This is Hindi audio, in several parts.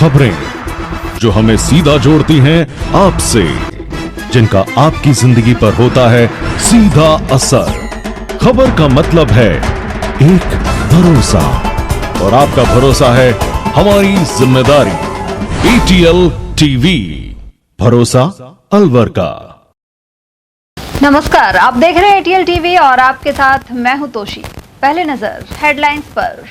खबरें जो हमें सीधा जोड़ती हैं आपसे, जिनका आपकी जिंदगी पर होता है सीधा असर। खबर का मतलब है एक भरोसा, और आपका भरोसा है हमारी जिम्मेदारी। ATL टीवी, भरोसा अलवर का। नमस्कार, आप देख रहे हैं ATL टीवी और आपके साथ मैं हूं तोशी। पहले नजर हेडलाइंस पर।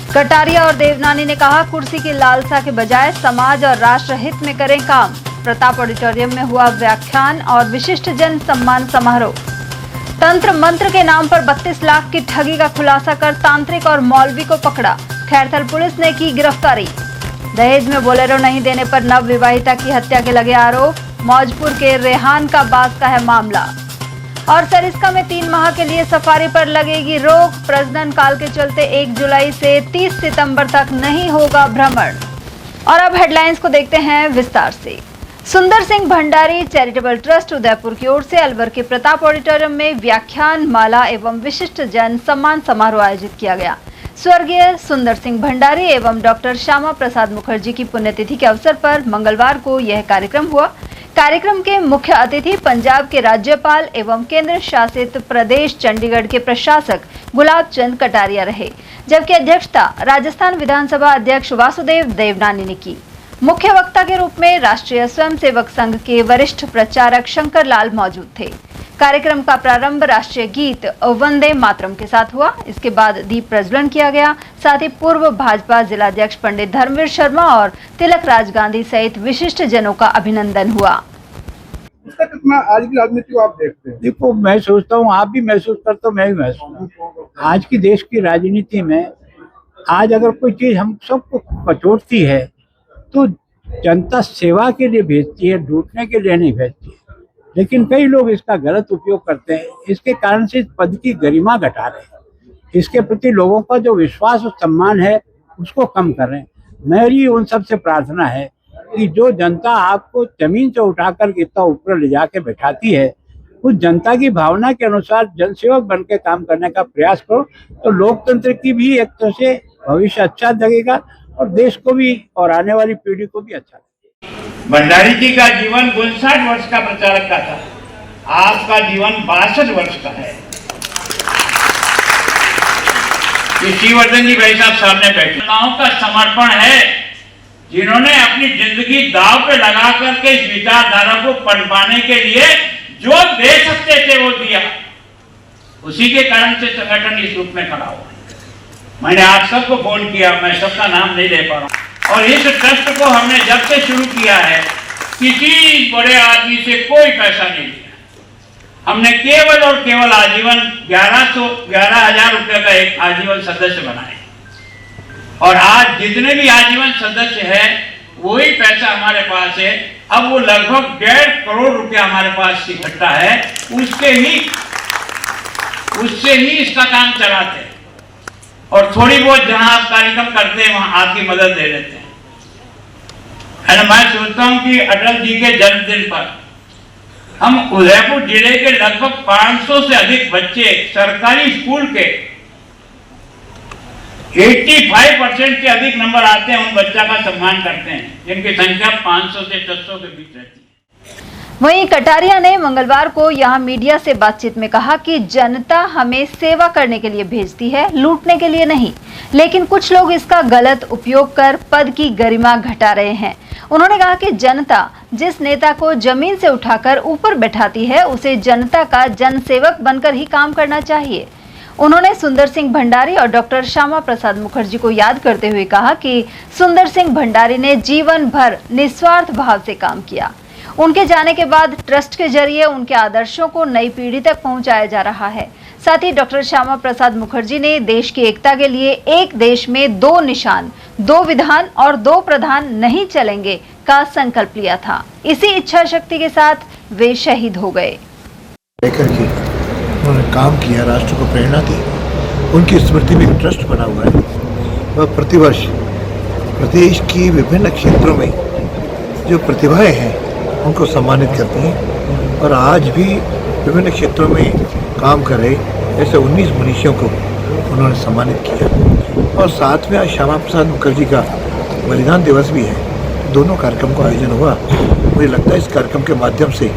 कटारिया और देवनानी ने कहा, कुर्सी की लालसा के बजाय समाज और राष्ट्र हित में करें काम। प्रताप ऑडिटोरियम में हुआ व्याख्यान और विशिष्ट जन सम्मान समारोह। तंत्र मंत्र के नाम पर 32 लाख की ठगी का खुलासा कर तांत्रिक और मौलवी को पकड़ा। खैरथल पुलिस ने की गिरफ्तारी। दहेज में बोलेरो नहीं देने पर नव विवाहिता की हत्या के लगे आरोप। मौजपुर के रेहान का बास का है मामला। और सरिस्का में 3 माह के लिए सफारी पर लगेगी रोक। प्रजनन काल के चलते 1 जुलाई से 30 सितंबर तक नहीं होगा भ्रमण। और अब हेडलाइंस को देखते हैं विस्तार से। सुंदर सिंह भंडारी चैरिटेबल ट्रस्ट उदयपुर की ओर से अलवर के प्रताप ऑडिटोरियम में व्याख्यान माला एवं विशिष्ट जन सम्मान समारोह आयोजित किया गया। स्वर्गीय सुंदर सिंह भंडारी एवं डॉक्टर श्यामा प्रसाद मुखर्जी की पुण्यतिथि के अवसर पर मंगलवार को यह कार्यक्रम हुआ। कार्यक्रम के मुख्य अतिथि पंजाब के राज्यपाल एवं केंद्र शासित प्रदेश चंडीगढ़ के प्रशासक गुलाब चंद कटारिया रहे, जबकि अध्यक्षता राजस्थान विधानसभा अध्यक्ष वासुदेव देवनानी ने की। मुख्य वक्ता के रूप में राष्ट्रीय स्वयंसेवक संघ के वरिष्ठ प्रचारक शंकर लाल मौजूद थे। कार्यक्रम का प्रारंभ राष्ट्रीय गीत वंदे मातरम के साथ हुआ। इसके बाद दीप प्रज्वलन किया गया। साथ ही पूर्व भाजपा जिलाध्यक्ष पंडित धर्मवीर शर्मा और तिलक राज गांधी सहित विशिष्ट जनों का अभिनंदन हुआ। इसका कितना आज की राजनीति को आप देखते हैं? देखो, मैं सोचता हूँ, आप भी महसूस करते हो, मैं भी महसूस करता हूँ। आज की देश की राजनीति में आज अगर कोई चीज हम सबको कचोटती है तो जनता सेवा के लिए भेजती है, लूटने के लिए नहीं भेजती है। लेकिन कई लोग इसका गलत उपयोग करते हैं। इसके कारण से इस पद की गरिमा घटा रहे हैं। इसके प्रति लोगों का जो विश्वास और सम्मान है उसको कम कर रहे हैं। मेरी उन सबसे प्रार्थना है कि जो जनता आपको जमीन से उठाकर इतना ऊपर ले जाके बैठाती है, उस जनता की भावना के अनुसार जनसेवक बन के काम करने का प्रयास करो, तो लोकतंत्र की भी एक तरह से भविष्य अच्छा लगेगा और देश को भी और आने वाली पीढ़ी को भी अच्छा। भंडारी जी का जीवन 59 वर्ष का प्रचारक का था, आपका जीवन 62 वर्ष का है। शिववर्धन जी भाई साहब सामने बैठे का समर्पण है, जिन्होंने अपनी जिंदगी दांव पे लगा करके इस विचारधारा को पनपाने के लिए जो दे सकते थे वो दिया। उसी के कारण से संगठन इस रूप में खड़ा हुआ। मैंने आप सबको फोन किया, मैं सबका नाम नहीं ले पा रहा हूँ। और इस ट्रस्ट को हमने जब से शुरू किया है, किसी बड़े आदमी से कोई पैसा नहीं लिया। हमने केवल और केवल आजीवन 11,000 रुपये का एक आजीवन सदस्य बनाए। और आज जितने भी आजीवन सदस्य हैं वही पैसा हमारे पास है। अब वो लगभग 1.5 करोड़ रुपया हमारे पास इकट्ठा है, उससे ही इसका काम चलाते हैं। और थोड़ी बहुत जहां आप कार्यक्रम करते हैं वहां आपकी मदद दे लेते हैं। मैं सोचता हूं कि अटल जी के जन्मदिन पर हम उदयपुर जिले के लगभग 500 से अधिक बच्चे सरकारी स्कूल के 85% के अधिक नंबर आते हैं, उन बच्चा का सम्मान करते हैं, जिनकी संख्या 500 से 600 के बीच रहती है। वहीं कटारिया ने मंगलवार को यहां मीडिया से बातचीत में कहा कि जनता हमें सेवा करने के लिए भेजती है, लूटने के लिए नहीं। लेकिन कुछ लोग इसका गलत उपयोग कर पद की गरिमा घटा रहे हैं। उन्होंने कहा कि जनता जिस नेता को जमीन से उठाकर ऊपर बैठाती है, उसे जनता का जनसेवक बनकर ही काम करना चाहिए। उन्होंने सुंदर सिंह भंडारी और डॉक्टर श्यामा प्रसाद मुखर्जी को याद करते हुए कहा कि सुंदर सिंह भंडारी ने जीवन भर निस्वार्थ भाव से काम किया। उनके जाने के बाद ट्रस्ट के जरिए उनके आदर्शों को नई पीढ़ी तक पहुंचाया जा रहा है। साथ ही डॉक्टर श्यामा प्रसाद मुखर्जी ने देश की एकता के लिए एक देश में 2 निशान, 2 विधान और 2 प्रधान नहीं चलेंगे का संकल्प लिया था। इसी इच्छा शक्ति के साथ वे शहीद हो गए। लेकर के उन्होंने काम किया, राष्ट्र को प्रेरणा दी। उनकी स्मृति में एक ट्रस्ट बना हुआ है। वह प्रतिवर्ष प्रदेश की विभिन्न क्षेत्रों में जो प्रतिभाएं हैं उनको सम्मानित करती हैं। और आज भी विभिन्न क्षेत्रों में काम कर रहे ऐसे 19 मनुष्यों को उन्होंने सम्मानित किया। और साथ में आज श्यामा प्रसाद मुखर्जी का बलिदान दिवस भी है। दोनों कार्यक्रम का आयोजन हुआ। मुझे लगता है इस कार्यक्रम के माध्यम से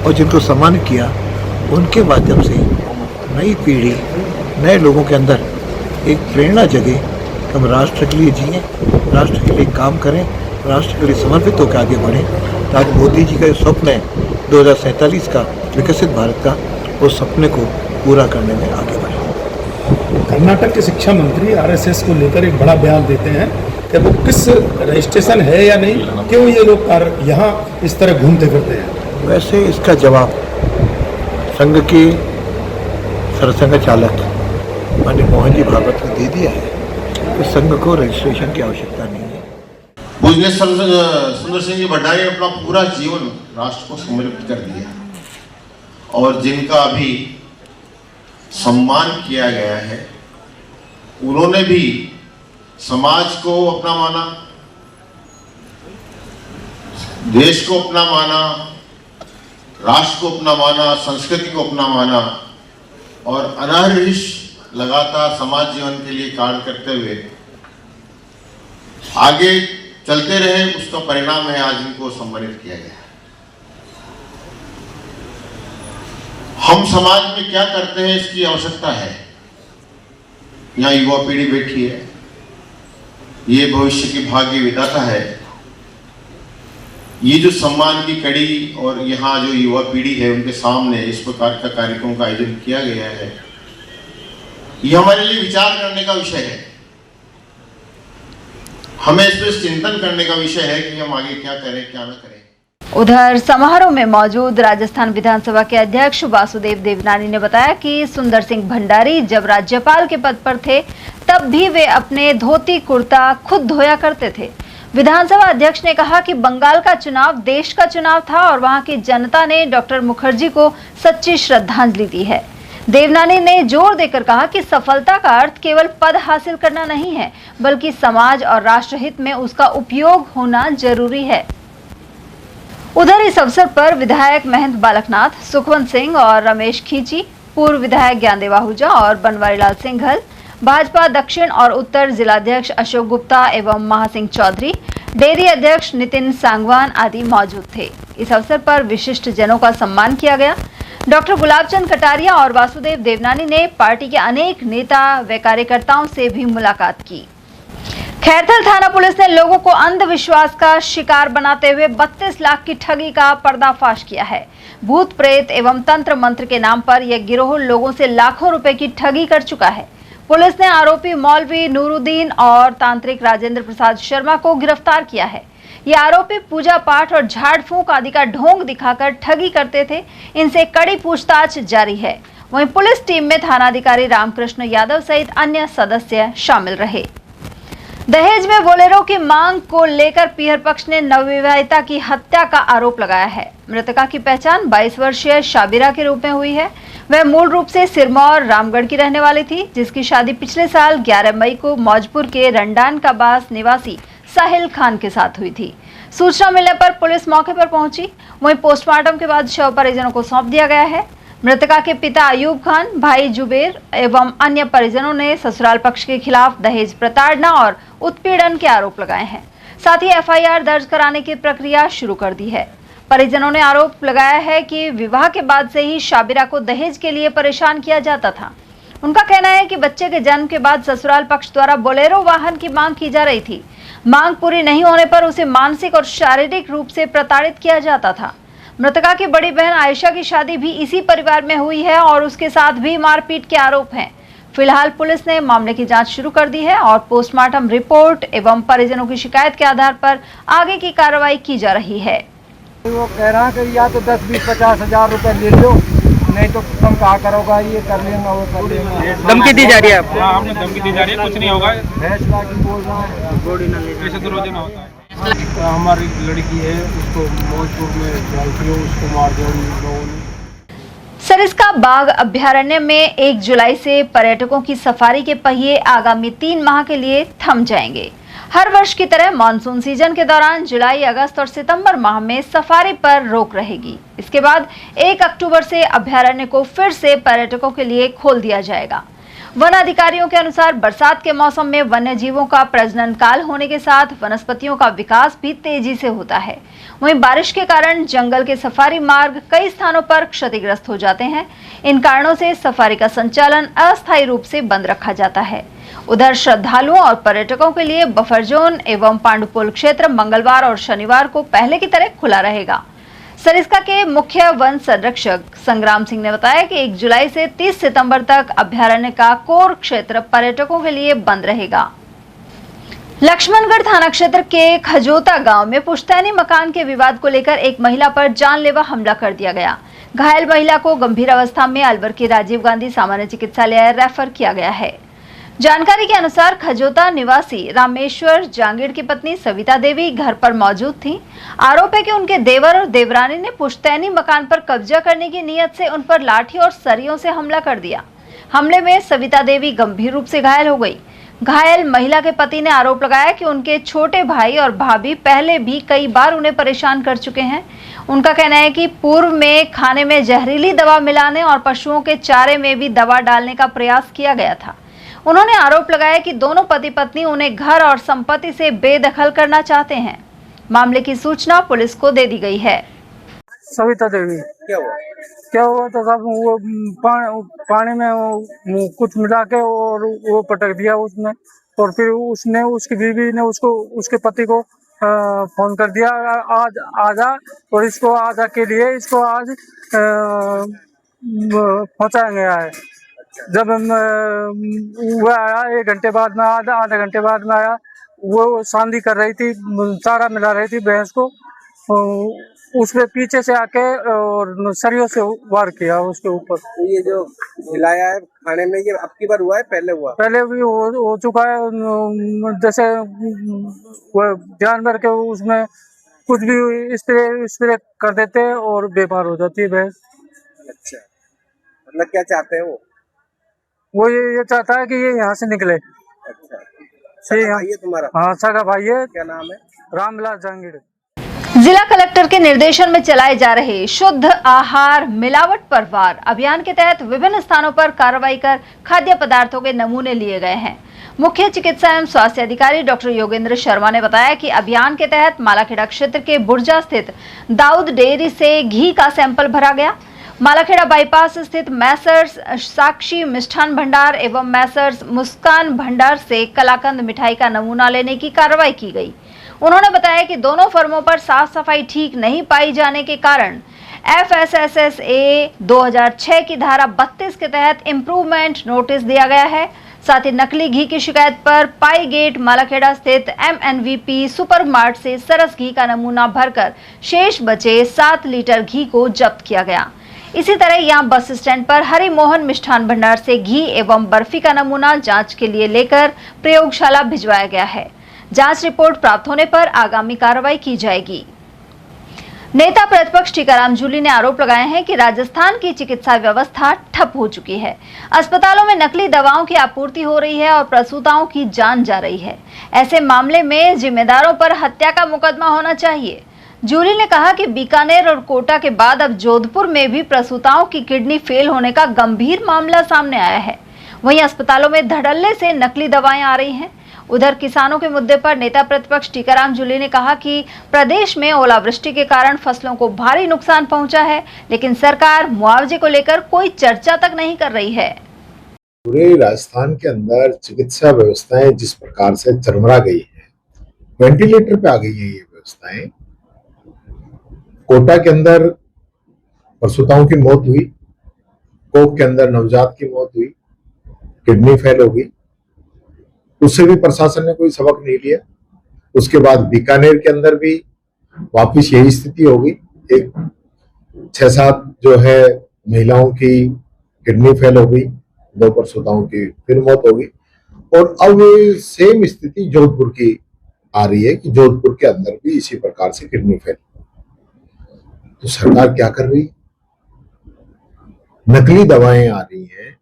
और जिनको सम्मानित किया उनके माध्यम से नई पीढ़ी, नए लोगों के अंदर एक प्रेरणा जगे कि हम राष्ट्र के लिए जिएं, राष्ट्र के लिए काम करें, राष्ट्र के लिए समर्पित होकर आगे बढ़ें, ताकि मोदी जी का जो स्वप्न है 2047 का विकसित भारत का, उस सपने को पूरा करने में आगे बढ़ें। कर्नाटक के शिक्षा मंत्री आरएसएस को लेकर एक बड़ा बयान देते हैं कि वो किस रजिस्ट्रेशन है या नहीं, क्यों ये लोग यहाँ इस तरह घूमते फिरते हैं। वैसे इसका जवाब संघ के सरसंघ चालक माननीय मोहन जी भागवत ने दे दिया है कि संघ को रजिस्ट्रेशन की आवश्यकता नहीं है। पूजनीय सुंदर सिंह जी भंडारी ने अपना पूरा जीवन राष्ट्र को समर्पित कर दिया और जिनका अभी सम्मान किया गया है, उन्होंने भी समाज को अपना माना, देश को अपना माना, राष्ट्र को अपना माना, संस्कृति को अपना माना और अनाहृष लगातार समाज जीवन के लिए कार्य करते हुए आगे चलते रहे। उसका परिणाम है आज इनको सम्मानित किया गया। हम समाज में क्या करते हैं इसकी आवश्यकता है। यहाँ युवा पीढ़ी बैठी है, ये भविष्य की भाग्य विधाता है। ये जो सम्मान की कड़ी और यहाँ जो युवा पीढ़ी है उनके सामने इस प्रकार का कार्यक्रम का आयोजन किया गया है, ये हमारे लिए विचार करने का विषय है। हमें इस पर चिंतन करने का विषय है कि हम आगे क्या करें क्या न करें। उधर समारोह में मौजूद राजस्थान विधानसभा के अध्यक्ष वासुदेव देवनानी ने बताया कि सुंदर सिंह भंडारी जब राज्यपाल के पद पर थे तब भी वे अपने धोती कुर्ता खुद धोया करते थे। विधानसभा अध्यक्ष ने कहा कि बंगाल का चुनाव देश का चुनाव था और वहां की जनता ने डॉक्टर मुखर्जी को सच्ची श्रद्धांजलि दी है। देवनानी ने जोर देकर कहा कि सफलता का अर्थ केवल पद हासिल करना नहीं है, बल्कि समाज और राष्ट्रहित में उसका उपयोग होना जरूरी है। उधर इस अवसर पर विधायक महंत बालकनाथ, सुखवंत सिंह और रमेश खींची, पूर्व विधायक ज्ञानदेव आहूजा और बनवारीलाल सिंघल, भाजपा दक्षिण और उत्तर जिलाध्यक्ष अशोक गुप्ता एवं महासिंह चौधरी, डेयरी अध्यक्ष नितिन सांगवान आदि मौजूद थे। इस अवसर पर विशिष्ट जनों का सम्मान किया गया। डॉक्टर गुलाबचंद कटारिया और वासुदेव देवनानी ने पार्टी के अनेक नेता व कार्यकर्ताओं से भी मुलाकात की। खैरथल थाना पुलिस ने लोगों को अंधविश्वास का शिकार बनाते हुए 32 लाख की ठगी का पर्दाफाश किया है। भूत प्रेत एवं तंत्र मंत्र के नाम पर यह गिरोह लोगों से लाखों रुपए की ठगी कर चुका है। पुलिस ने आरोपी मौलवी नूरुद्दीन और तांत्रिक राजेंद्र प्रसाद शर्मा को गिरफ्तार किया है। ये आरोपी पूजा पाठ और झाड़ फूंक आदि का ढोंग दिखाकर ठगी करते थे। इनसे कड़ी पूछताछ जारी है। वहीं पुलिस टीम में थानाधिकारी रामकृष्ण यादव सहित अन्य सदस्य शामिल रहे। दहेज में बोलेरो की मांग को लेकर पीहर पक्ष ने नवविवाहिता की हत्या का आरोप लगाया है। मृतका की पहचान 22 वर्षीय शाबिरा के रूप में हुई है। वह मूल रूप से सिरमौर रामगढ़ की रहने वाली थी, जिसकी शादी पिछले साल 11 मई को मौजपुर के रंडान का बास निवासी साहिल खान के साथ हुई थी। सूचना मिलने पर पुलिस मौके पर पहुंची। वहीं पोस्टमार्टम के बाद शव परिजनों को सौंप दिया गया है। मृतका के पिता अयूब खान, भाई जुबेर एवं अन्य परिजनों ने ससुराल पक्ष के खिलाफ दहेज प्रताड़ना और उत्पीड़न के आरोप लगाए हैं। साथ ही एफआईआर दर्ज कराने की प्रक्रिया शुरू कर दी है। परिजनों ने आरोप लगाया है कि विवाह के बाद से ही शाबिरा को दहेज के लिए परेशान किया जाता था। उनका कहना है कि बच्चे के जन्म के बाद ससुराल पक्ष द्वारा बोलेरो वाहन की मांग की जा रही थी। मांग पूरी नहीं होने पर उसे मानसिक और शारीरिक रूप से प्रताड़ित किया जाता था। मृतका की बड़ी बहन आयशा की शादी भी इसी परिवार में हुई है और उसके साथ भी मारपीट के आरोप हैं। फिलहाल पुलिस ने मामले की जांच शुरू कर दी है और पोस्टमार्टम रिपोर्ट एवं परिजनों की शिकायत के आधार पर आगे की कार्रवाई की जा रही है। वो कह रहा है कि या तो 10-20-50 हजार रुपए ले लो, नहीं तो तुम कहा करोगा ये कर लेंगे वो कर लेंगे। धमकी दी जा रही है आपको? हाँ, हमने धमकी दी जा रही है, कुछ नहीं होगा। फैसला की बोल रहा है, ऐसे तो रोजाना होता है। हमारी लड़की है, उसको मौजपुर में डालती हो, उसको मार दिया उन लोगों ने। सरिस्का बाघ अभ्यारण्य में 1 जुलाई से पर्यटकों की सफारी के पहिए आगामी 3 माह के लिए थम जाएंगे। हर वर्ष की तरह मानसून सीजन के दौरान जुलाई, अगस्त और सितंबर माह में सफारी पर रोक रहेगी। इसके बाद 1 अक्टूबर से अभयारण्य को फिर से पर्यटकों के लिए खोल दिया जाएगा। वन अधिकारियों के अनुसार बरसात के मौसम में वन्य जीवों का प्रजनन काल होने के साथ वनस्पतियों का विकास भी तेजी से होता है। वहीं बारिश के कारण जंगल के सफारी मार्ग कई स्थानों पर क्षतिग्रस्त हो जाते हैं। इन कारणों से सफारी का संचालन अस्थायी रूप से बंद रखा जाता है। उधर श्रद्धालुओं और पर्यटकों के लिए बफर जोन एवं पांडुपुल क्षेत्र मंगलवार और शनिवार को पहले की तरह खुला रहेगा। सरिस्का के मुख्य वन संरक्षक संग्राम सिंह ने बताया कि 1 जुलाई से 30 सितंबर तक अभयारण्य का कोर क्षेत्र पर्यटकों के लिए बंद रहेगा। लक्ष्मणगढ़ थाना क्षेत्र के खजोता गांव में पुश्तैनी मकान के विवाद को लेकर एक महिला पर जानलेवा हमला कर दिया गया। घायल महिला को गंभीर अवस्था में अलवर के राजीव गांधी सामान्य चिकित्सालय रेफर किया गया है। जानकारी के अनुसार खजोता निवासी रामेश्वर जांगीड़ की पत्नी सविता देवी घर पर मौजूद थी। आरोप है कि उनके देवर और देवरानी ने पुश्तैनी मकान पर कब्जा करने की नीयत से उन पर लाठी और सरियों से हमला कर दिया। हमले में सविता देवी गंभीर रूप से घायल हो गई। घायल महिला के पति ने आरोप लगाया कि उनके छोटे भाई और भाभी पहले भी कई बार उन्हें परेशान कर चुके हैं। उनका कहना है कि पूर्व में खाने में जहरीली दवा मिलाने और पशुओं के चारे में भी दवा डालने का प्रयास किया गया था। उन्होंने आरोप लगाया कि दोनों पति पत्नी उन्हें घर और संपत्ति से बेदखल करना चाहते हैं। मामले की सूचना पुलिस को दे दी गई है। सविता देवी क्या हुआ तो साहब वो पानी में कुछ मिला के और वो पटक दिया उसने, और फिर उसने उसकी बीवी ने उसके पति को फोन कर दिया, आज आजा और इसको आजा के लिए इसको आज पहुंचाया गया है। जब वो आया 1 घंटे बाद में आधा घंटे बाद में आया, वो सांदी कर रही थी, चारा मिला रही थी भैंस को, उसके पीछे से आके और सरियों से वार किया उसके ऊपर। ये जो मिलाया है खाने में, ये अब की बार हुआ है पहले हुआ? पहले भी हो चुका है। जैसे वो जानवर के उसमें कुछ भी स्प्रे कर देते हैं और बीमार हो जाती है भैंस। अच्छा, मतलब क्या चाहते हैं वो ये चाहता है कि ये यहाँ से निकले। अच्छा, सगा भाई है तुम्हारा? हाँ, सगा भाई है। क्या नाम है? रामविलास जांगीड़। जिला कलेक्टर के निर्देशन में चलाए जा रहे शुद्ध आहार मिलावट पर वार अभियान के तहत विभिन्न स्थानों पर कार्रवाई कर खाद्य पदार्थों के नमूने लिए गए हैं। मुख्य चिकित्सा एवं स्वास्थ्य अधिकारी डॉक्टर योगेंद्र शर्मा ने बताया कि अभियान के तहत मालाखेड़ा क्षेत्र के बुर्जा स्थित दाऊद डेयरी से घी का सैंपल भरा गया। मालाखेड़ा बाईपास स्थित मैसर्स साक्षी मिष्ठान भंडार एवं मैसर्स मुस्कान भंडार से कलाकंद मिठाई का नमूना लेने की कार्रवाई की गई। उन्होंने बताया कि दोनों फर्मों पर साफ सफाई ठीक नहीं पाई जाने के कारण FSSSA 2006 की धारा 32 के तहत इम्प्रूवमेंट नोटिस दिया गया है। साथ ही नकली घी की शिकायत पर पाई गेट मालाखेड़ा स्थित MNVP सुपरमार्ट से सरस घी का नमूना भरकर शेष बचे 7 लीटर घी को जब्त किया गया। इसी तरह यहां बस स्टैंड पर हरि मोहन मिष्ठान भंडार से घी एवं बर्फी का नमूना जांच के लिए लेकर प्रयोगशाला भिजवाया गया है। जांच रिपोर्ट प्राप्त होने पर आगामी कार्रवाई की जाएगी। नेता प्रतिपक्ष टीकाराम जूली ने आरोप लगाए हैं कि राजस्थान की चिकित्सा व्यवस्था ठप हो चुकी है। अस्पतालों में नकली दवाओं की आपूर्ति हो रही है और प्रसूताओं की जान जा रही है। ऐसे मामले में जिम्मेदारों पर हत्या का मुकदमा होना चाहिए। जूली ने कहा कि बीकानेर और कोटा के बाद अब जोधपुर में भी प्रसूताओं की किडनी फेल होने का गंभीर मामला सामने आया है। वहीं अस्पतालों में धड़ल्ले से नकली दवाएं आ रही हैं। उधर किसानों के मुद्दे पर नेता प्रतिपक्ष टीकाराम जूली ने कहा कि प्रदेश में ओलावृष्टि के कारण फसलों को भारी नुकसान पहुंचा है, लेकिन सरकार मुआवजे को लेकर कोई चर्चा तक नहीं कर रही है। पूरे राजस्थान के अंदर चिकित्सा व्यवस्थाएं जिस प्रकार से चरमरा गई है, वेंटिलेटर पे आ गई है ये व्यवस्थाएं। कोटा के अंदर प्रसूताओं की मौत हुई, कोक के अंदर नवजात की मौत हुई, किडनी फेल हो गई, उससे भी प्रशासन ने कोई सबक नहीं लिया। उसके बाद बीकानेर के अंदर भी वापस यही स्थिति हो गई। एक 6-7 जो है महिलाओं की किडनी फेल हो गई, 2 प्रसूताओं की फिर मौत हो गई, और अब सेम स्थिति जोधपुर की आ रही है कि जोधपुर के अंदर भी इसी प्रकार से किडनी फेल। तो सरकार क्या कर रही है? नकली दवाएं आ रही हैं,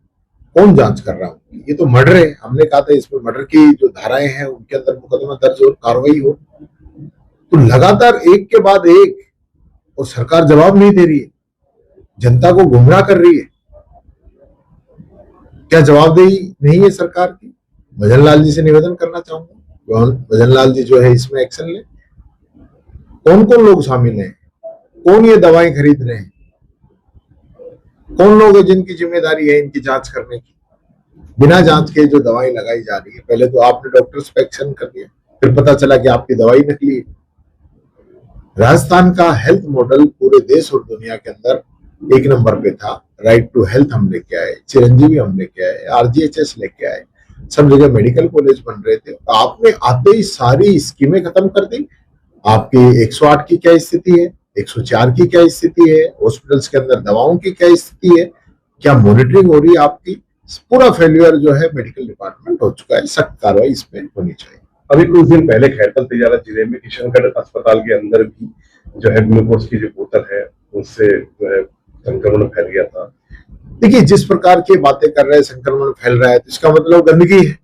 कौन जांच कर रहा है? ये तो मर्डर है, हमने कहा था इसमें मर्डर की जो धाराएं हैं उनके अंदर मुकदमा दर्ज और कार्रवाई हो। तो लगातार एक के बाद एक, और सरकार जवाब नहीं दे रही है, जनता को गुमराह कर रही है। क्या जवाबदेही नहीं है सरकार की? भजन लाल जी से निवेदन करना चाहूंगा, भजन लाल जी जो है इसमें एक्शन ले। कौन कौन लोग शामिल हैं, कौन ये दवाएं खरीद रहे हैं, कौन लोग हैं जिनकी जिम्मेदारी है इनकी जांच करने की? बिना जांच के जो दवाई लगाई जा रही है, पहले तो आपने डॉक्टर्स पे एक्शन कर दिया, फिर पता चला कि आपकी दवाई नकली है। राजस्थान का हेल्थ मॉडल पूरे देश और दुनिया के अंदर एक नंबर पे था। राइट टू हेल्थ हम लेके आए, चिरंजीवी हम लेके आए, RGHS लेके आए, सब जगह मेडिकल कॉलेज बन रहे थे। आपने आते ही सारी स्कीमें खत्म कर दी। आपकी 108 की क्या स्थिति है, 104 की क्या स्थिति है, हॉस्पिटल्स के अंदर दवाओं की क्या स्थिति है, क्या मॉनिटरिंग हो रही है आपकी? पूरा फेल्यूर जो है मेडिकल डिपार्टमेंट हो चुका है। सख्त कार्रवाई इसमें होनी चाहिए। अभी कुछ दिन पहले खैरतल तिजारा जिले में किशनगढ़ अस्पताल के अंदर भी जो है ग्लूकोज की जो बोतल है उससे जो है संक्रमण फैल गया था। देखिए, जिस प्रकार की बातें कर रहे हैं, संक्रमण फैल रहा है, तो इसका मतलब गंदगी है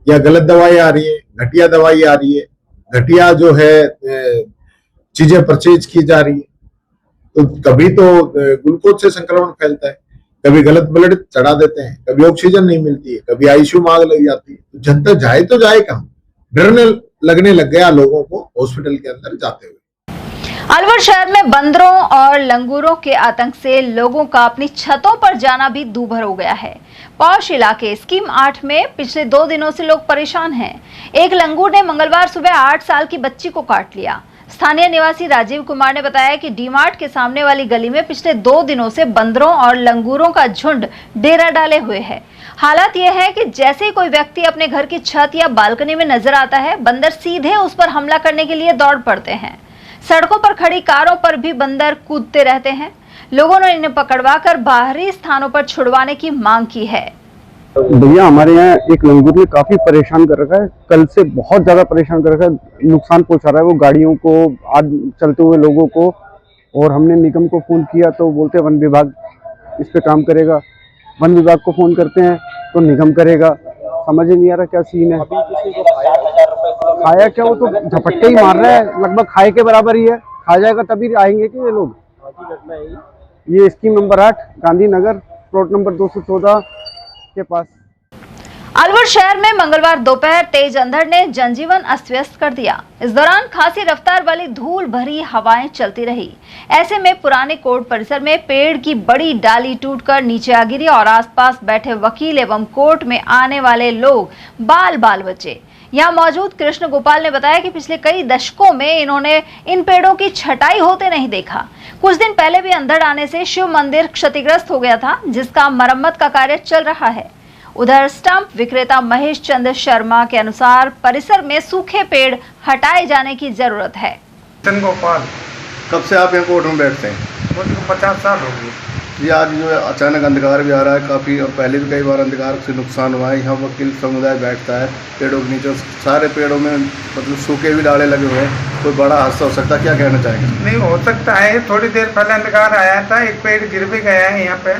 या गलत दवाई आ रही है, घटिया दवाई आ रही है, घटिया जो है चीजें परचेज की जा रही है। तो कभी तो ग्लूकोज से संक्रमण फैलता है, कभी गलत ब्लड चढ़ा देते हैं, कभी ऑक्सीजन नहीं मिलती है, कभी ICU में आग लग जाती है। तो जनता जाए तो जाए कहां? डरने लगने लग गया लोगों को हॉस्पिटल के अंदर जाते हुए। अलवर शहर में बंदरों और लंगूरों के आतंक से लोगों का अपनी छतों पर जाना भी दूभर हो गया है। पौष इलाके स्कीम 8 में पिछले 2 दिनों से लोग परेशान हैं। एक लंगूर ने मंगलवार सुबह 8 साल की बच्ची को काट लिया। स्थानीय निवासी राजीव कुमार ने बताया कि डीमार्ट के सामने वाली गली में पिछले 2 दिनों से बंदरों और लंगूरों का झुंड डेरा डाले हुए है। हालात यह है कि जैसे ही कोई व्यक्ति अपने घर की छत या बालकनी में नजर आता है, बंदर सीधे उस पर हमला करने के लिए दौड़ पड़ते हैं। सड़कों पर खड़ी कारों पर भी बंदर कूदते रहते हैं। लोगों ने इन्हें पकड़वाकर बाहरी स्थानों पर छुड़वाने की मांग की है। भैया, हमारे यहाँ एक लंगूर ने काफी परेशान कर रखा है, कल से बहुत ज्यादा परेशान कर रखा है, नुकसान पहुंचा रहा है वो गाड़ियों को, आज चलते हुए लोगों को। और हमने निगम को फोन किया तो बोलते हैं वन विभाग इस पे काम करेगा। वन विभाग को फोन करते हैं तो निगम करेगा। समझ नहीं आ रहा क्या सीन है। खाया क्या, वो तो झपट्टे ही मार रहा है, लगभग खाए के बराबर ही है। खा जाएगा तभी आएंगे कि ये लोग। ये scheme number 8 Gandhinagar plot number 214 के पास। अलवर शहर में मंगलवार दोपहर तेज अंधड़ ने जनजीवन अस्त व्यस्त कर दिया। इस दौरान खासी रफ्तार वाली धूल भरी हवाएं चलती रही। ऐसे में पुराने कोर्ट परिसर में पेड़ की बड़ी डाली टूटकर नीचे आ गिरी और आसपास बैठे वकील एवं कोर्ट में आने वाले लोग बाल बाल बचे। यहाँ मौजूद कृष्ण गोपाल ने बताया कि पिछले कई दशकों में इन्होंने इन पेड़ों की छटाई होते नहीं देखा। कुछ दिन पहले भी अंधड़ आने से शिव मंदिर क्षतिग्रस्त हो गया था, जिसका मरम्मत का कार्य चल रहा है। उधर स्टंप विक्रेता महेश चंद्र शर्मा के अनुसार परिसर में सूखे पेड़ हटाए जाने की जरूरत है। कृष्ण गोपाल। कब से आप यहाँ कोर्ट में बैठते हैं? मुझको 50 साल हो गए। जी, आज जो है अचानक अंधकार भी आ रहा है काफ़ी, और पहले भी कई बार अंधकार से नुकसान हुआ है। यहाँ वकील समुदाय बैठता है पेड़ों के नीचे, सारे पेड़ों में मतलब सूखे भी डाले लगे हुए हैं। कोई बड़ा हादसा हो सकता है, क्या कहना चाहेंगे? नहीं हो सकता है, थोड़ी देर पहले अंधकार आया था, एक पेड़ गिर भी गया है यहाँ पे।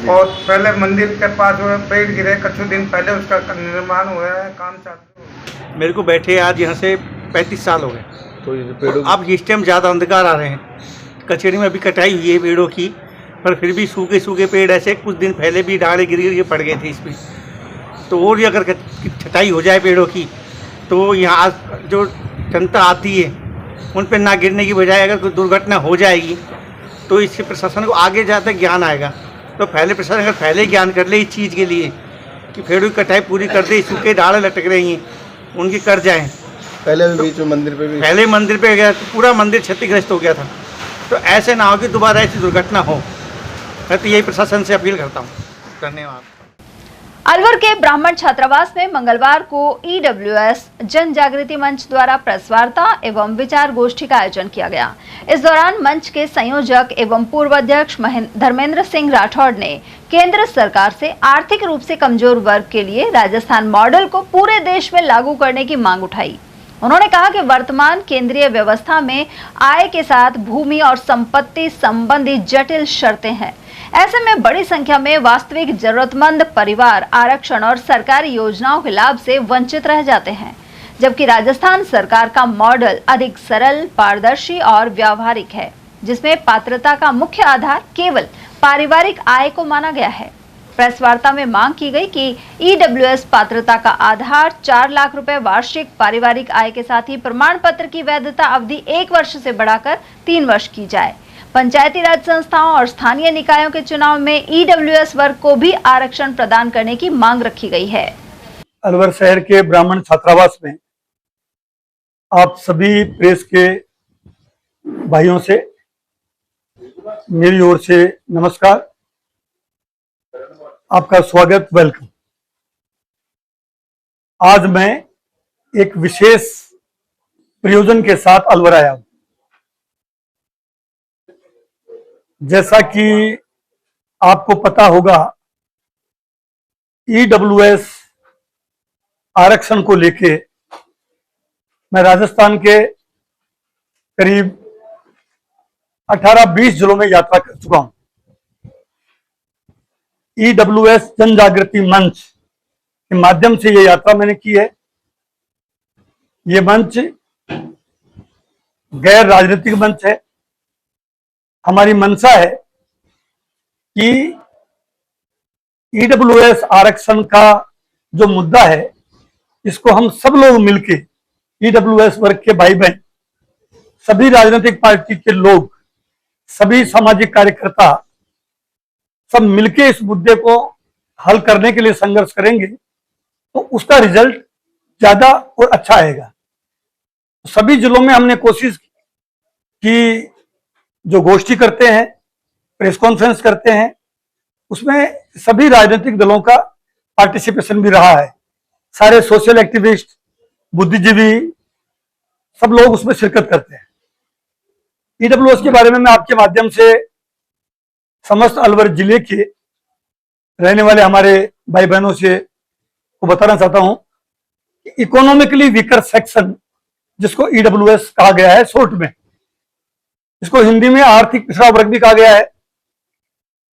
और पहले मंदिर के पास पेड़ गिरे, कुछ दिन पहले उसका निर्माण हुआ है, काम चालू। मेरे को बैठे आज यहाँ से 35 साल हो गए। तो ये पेड़ों अब इस टाइम ज़्यादा अंधकार आ रहे हैं। कचहरी में अभी कटाई हुई है पेड़ों की, पर फिर भी सूखे सूखे पेड़ ऐसे कुछ दिन पहले भी डाले गिर के पड़ गए थे इसमें। तो और भी अगर छटाई हो जाए पेड़ों की तो यहाँ जो जनता आती है उन पर ना गिरने की बजाय अगर कोई दुर्घटना हो जाएगी तो इससे प्रशासन को आगे जाकर ज्ञान आएगा। तो पहले प्रशासन अगर पहले ज्ञान कर ले इस चीज़ के लिए कि पेड़ों की कटाई पूरी कर दे, सूखे डाले लटक रही हैं उनकी कर जाएँ। पहले भी बीच में मंदिर पे भी पहले मंदिर पे गया तो पूरा मंदिर क्षतिग्रस्त हो गया था। तो ऐसे ना हो कि दोबारा ऐसी दुर्घटना हो। मैं तो यही प्रशासन से अपील करता हूँ। धन्यवाद। अलवर के ब्राह्मण छात्रावास में मंगलवार को EWS जन जागृति मंच द्वारा प्रेस वार्ता एवं विचार गोष्ठी का आयोजन किया गया। इस दौरान मंच के संयोजक एवं पूर्व अध्यक्ष धर्मेंद्र सिंह राठौड़ ने केंद्र सरकार से आर्थिक रूप से कमजोर वर्ग के लिए राजस्थान मॉडल को पूरे देश में लागू करने की मांग उठाई। उन्होंने कहा कि वर्तमान केंद्रीय व्यवस्था में आय के साथ भूमि और संपत्ति संबंधी जटिल शर्तें हैं। ऐसे में बड़ी संख्या में वास्तविक जरूरतमंद परिवार आरक्षण और सरकारी योजनाओं के लाभ से वंचित रह जाते हैं, जबकि राजस्थान सरकार का मॉडल अधिक सरल, पारदर्शी और व्यावहारिक है, जिसमें पात्रता का मुख्य आधार केवल पारिवारिक आय को माना गया है। प्रेस वार्ता में मांग की गई कि ईडब्ल्यूएस पात्रता का आधार 4 लाख रुपए वार्षिक पारिवारिक आय के साथ ही प्रमाण पत्र की वैधता अवधि 1 वर्ष से बढ़ाकर 3 वर्ष की जाए। पंचायती राज संस्थाओं और स्थानीय निकायों के चुनाव में ईडब्ल्यूएस वर्ग को भी आरक्षण प्रदान करने की मांग रखी गई है। अलवर शहर के ब्राह्मण छात्रावास में आप सभी प्रेस के भाइयों से मेरी ओर से नमस्कार, आपका स्वागत, वेलकम। आज मैं एक विशेष प्रयोजन के साथ अलवर आया हूं। जैसा कि आपको पता होगा, ईडब्ल्यूएस आरक्षण को लेके मैं राजस्थान के करीब 18-20 जिलों में यात्रा कर चुका हूं। ईडब्ल्यूएस जन जागृति मंच के माध्यम से ये यात्रा मैंने की है। ये मंच गैर राजनीतिक मंच है। हमारी मंशा है कि ईडब्ल्यूएस आरक्षण का जो मुद्दा है, इसको हम सब लोग मिलके, ईडब्ल्यूएस वर्ग के भाई बहन, सभी राजनीतिक पार्टी के लोग, सभी सामाजिक कार्यकर्ता सब मिलके इस मुद्दे को हल करने के लिए संघर्ष करेंगे तो उसका रिजल्ट ज्यादा और अच्छा आएगा। सभी जिलों में हमने कोशिश की कि जो गोष्ठी करते हैं, प्रेस कॉन्फ्रेंस करते हैं, उसमें सभी राजनीतिक दलों का पार्टिसिपेशन भी रहा है। सारे सोशल एक्टिविस्ट, बुद्धिजीवी, सब लोग उसमें शिरकत करते हैं। ईडब्ल्यूएस के बारे में मैं आपके माध्यम से समस्त अलवर जिले के रहने वाले हमारे भाई बहनों से को बताना चाहता हूं कि इकोनॉमिकली वीकर सेक्शन, जिसको ईडब्ल्यूएस कहा गया है शॉर्ट में, इसको हिंदी में आर्थिक पिछड़ा वर्ग भी कहा गया है,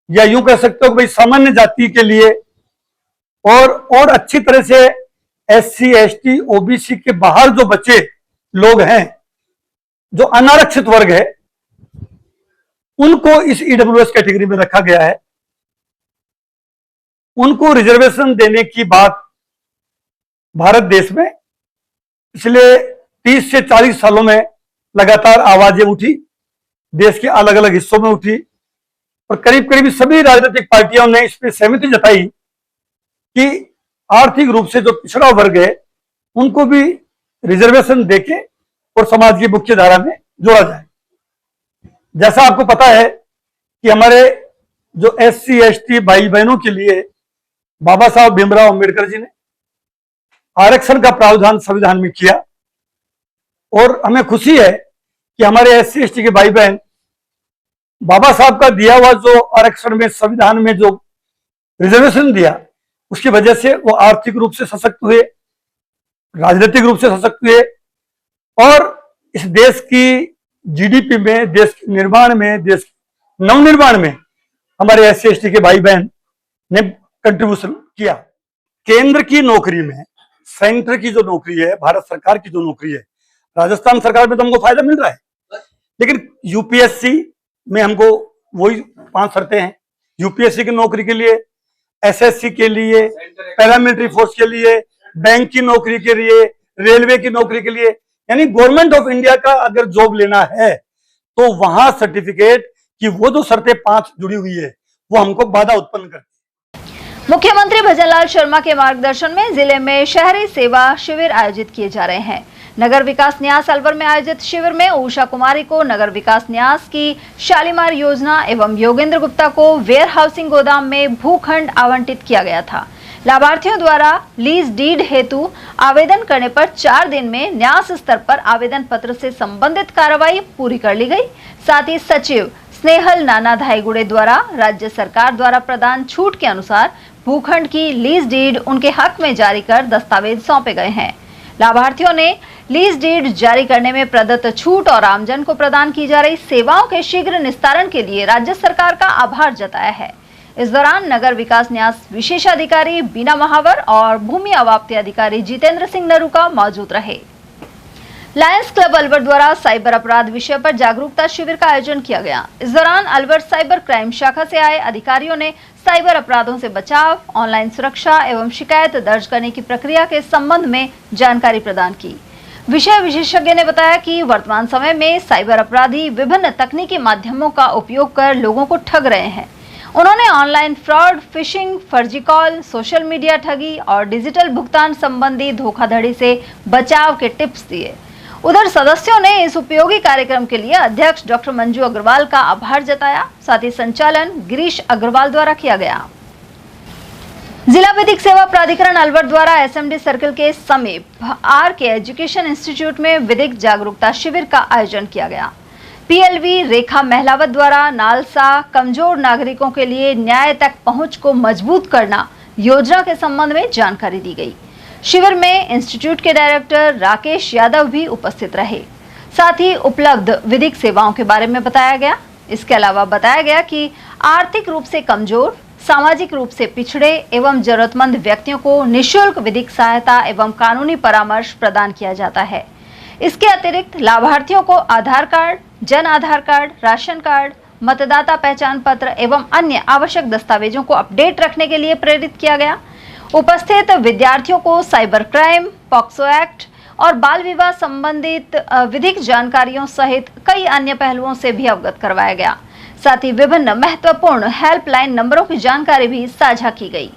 या यूं कह सकते हो कि भाई सामान्य जाति के लिए और अच्छी तरह से एससी, एसटी, ओबीसी के बाहर जो बचे लोग हैं, जो अनारक्षित वर्ग है, उनको इस ईडब्ल्यूएस कैटेगरी में रखा गया है। उनको रिजर्वेशन देने की बात भारत देश में पिछले 30 से 40 सालों में लगातार आवाजें उठी, देश के अलग अलग हिस्सों में उठी, और करीब करीब सभी राजनीतिक पार्टियों ने इस पर सहमति जताई कि आर्थिक रूप से जो पिछड़ा वर्ग है उनको भी रिजर्वेशन देके और समाज की मुख्य धारा में जोड़ा जाए। जैसा आपको पता है कि हमारे जो एससी, एसटी भाई बहनों के लिए बाबा साहब भीमराव अंबेडकर जी ने आरक्षण का प्रावधान संविधान में किया, और हमें खुशी है कि हमारे एससी, एसटी के भाई बहन बाबा साहब का दिया हुआ जो आरक्षण में संविधान में जो रिजर्वेशन दिया, उसकी वजह से वो आर्थिक रूप से सशक्त हुए, राजनीतिक रूप से सशक्त हुए, और इस देश की जीडीपी में, देश के निर्माण में, देश के नवनिर्माण में हमारे एससी, एसटी के भाई बहन ने कंट्रीब्यूशन किया। केंद्र की नौकरी में, सेंटर की जो नौकरी है, भारत सरकार की जो नौकरी है, राजस्थान सरकार में तो हमको फायदा मिल रहा है, लेकिन यूपीएससी में हमको वही 5 शर्तें हैं। यूपीएससी की नौकरी के लिए, एसएससी के लिए, पैरामिलिट्री फोर्स के लिए, बैंक की नौकरी के लिए, रेलवे की नौकरी के लिए, यानी गवर्नमेंट ऑफ इंडिया का अगर जॉब लेना है तो वहां सर्टिफिकेट की वो जो शर्तें 5 जुड़ी हुई है वो हमको बाधा उत्पन्न करती है। मुख्यमंत्री भजनलाल शर्मा के मार्गदर्शन में जिले में शहरी सेवा शिविर आयोजित किए जा रहे हैं। नगर विकास न्यास अलवर में आयोजित शिविर में उषा कुमारी को नगर विकास न्यास की शालीमार योजना एवं योगेंद्र गुप्ता को वेयर हाउसिंग गोदाम में भूखंड आवंटित किया गया था। लाभार्थियों द्वारा लीज डीड हेतु आवेदन करने पर 4 दिन में न्यास स्तर पर आवेदन पत्र से संबंधित कार्रवाई पूरी कर ली गई। साथ ही सचिव स्नेहल नाना धाईगुड़े द्वारा राज्य सरकार द्वारा प्रदान छूट के अनुसार भूखंड की लीज डीड उनके हक में जारी कर दस्तावेज सौंपे गए हैं। लाभार्थियों ने लीज डीड जारी करने में प्रदत्त छूट और आमजन को प्रदान की जा रही सेवाओं के शीघ्र निस्तारण के लिए राज्य सरकार का आभार जताया है। इस दौरान नगर विकास न्यास विशेषाधिकारी बीना महावर और भूमि अवाप्ति अधिकारी जितेंद्र सिंह नरूका मौजूद रहे। लायंस क्लब अलवर द्वारा साइबर अपराध विषय पर जागरूकता शिविर का आयोजन किया गया। इस दौरान अलवर साइबर क्राइम शाखा से आए अधिकारियों ने साइबर अपराधों से बचाव, ऑनलाइन सुरक्षा एवं शिकायत दर्ज करने की प्रक्रिया के संबंध में जानकारी प्रदान की। विषय विशेषज्ञ ने बताया कि वर्तमान समय में साइबर अपराधी विभिन्न तकनीकी माध्यमों का उपयोग कर लोगों को ठग रहे हैं। उन्होंने ऑनलाइन फ्रॉड, फिशिंग, फर्जी कॉल, सोशल मीडिया ठगी और डिजिटल भुगतान संबंधी धोखाधड़ी से बचाव के टिप्स दिए। उधर सदस्यों ने इस उपयोगी कार्यक्रम के लिए अध्यक्ष डॉक्टर मंजू अग्रवाल का आभार जताया। साथ ही संचालन गिरीश अग्रवाल द्वारा किया गया। जिला विधिक सेवा प्राधिकरण अलवर द्वारा एसएमडी सर्किल के समीप आर.के. एजुकेशन इंस्टीट्यूट में विधिक जागरूकता शिविर का आयोजन किया गया। पीएलवी रेखा महलावत द्वारा नालसा कमजोर नागरिकों के लिए न्याय तक पहुंच को मजबूत करना योजना के संबंध में जानकारी दी गई। शिविर में इंस्टीट्यूट के डायरेक्टर राकेश यादव भी उपस्थित रहे। साथ ही उपलब्ध विधिक सेवाओं के बारे में बताया गया। इसके अलावा बताया गया कि आर्थिक रूप से कमजोर, सामाजिक रूप से पिछड़े एवं जरूरतमंद व्यक्तियों को निःशुल्क विधिक सहायता एवं कानूनी परामर्श प्रदान किया जाता है। इसके अतिरिक्त लाभार्थियों को आधार card, Jan Aadhaar card, ration card, मतदाता पहचान पत्र एवं अन्य आवश्यक दस्तावेजों को अपडेट रखने के लिए प्रेरित किया गया। उपस्थित विद्यार्थियों को साइबर क्राइम, पॉक्सो एक्ट और बाल विवाह संबंधित विधिक जानकारियों सहित कई अन्य पहलुओं से भी अवगत करवाया गया। साथ ही विभिन्न महत्वपूर्ण हेल्पलाइन नंबरों की जानकारी भी साझा की गई।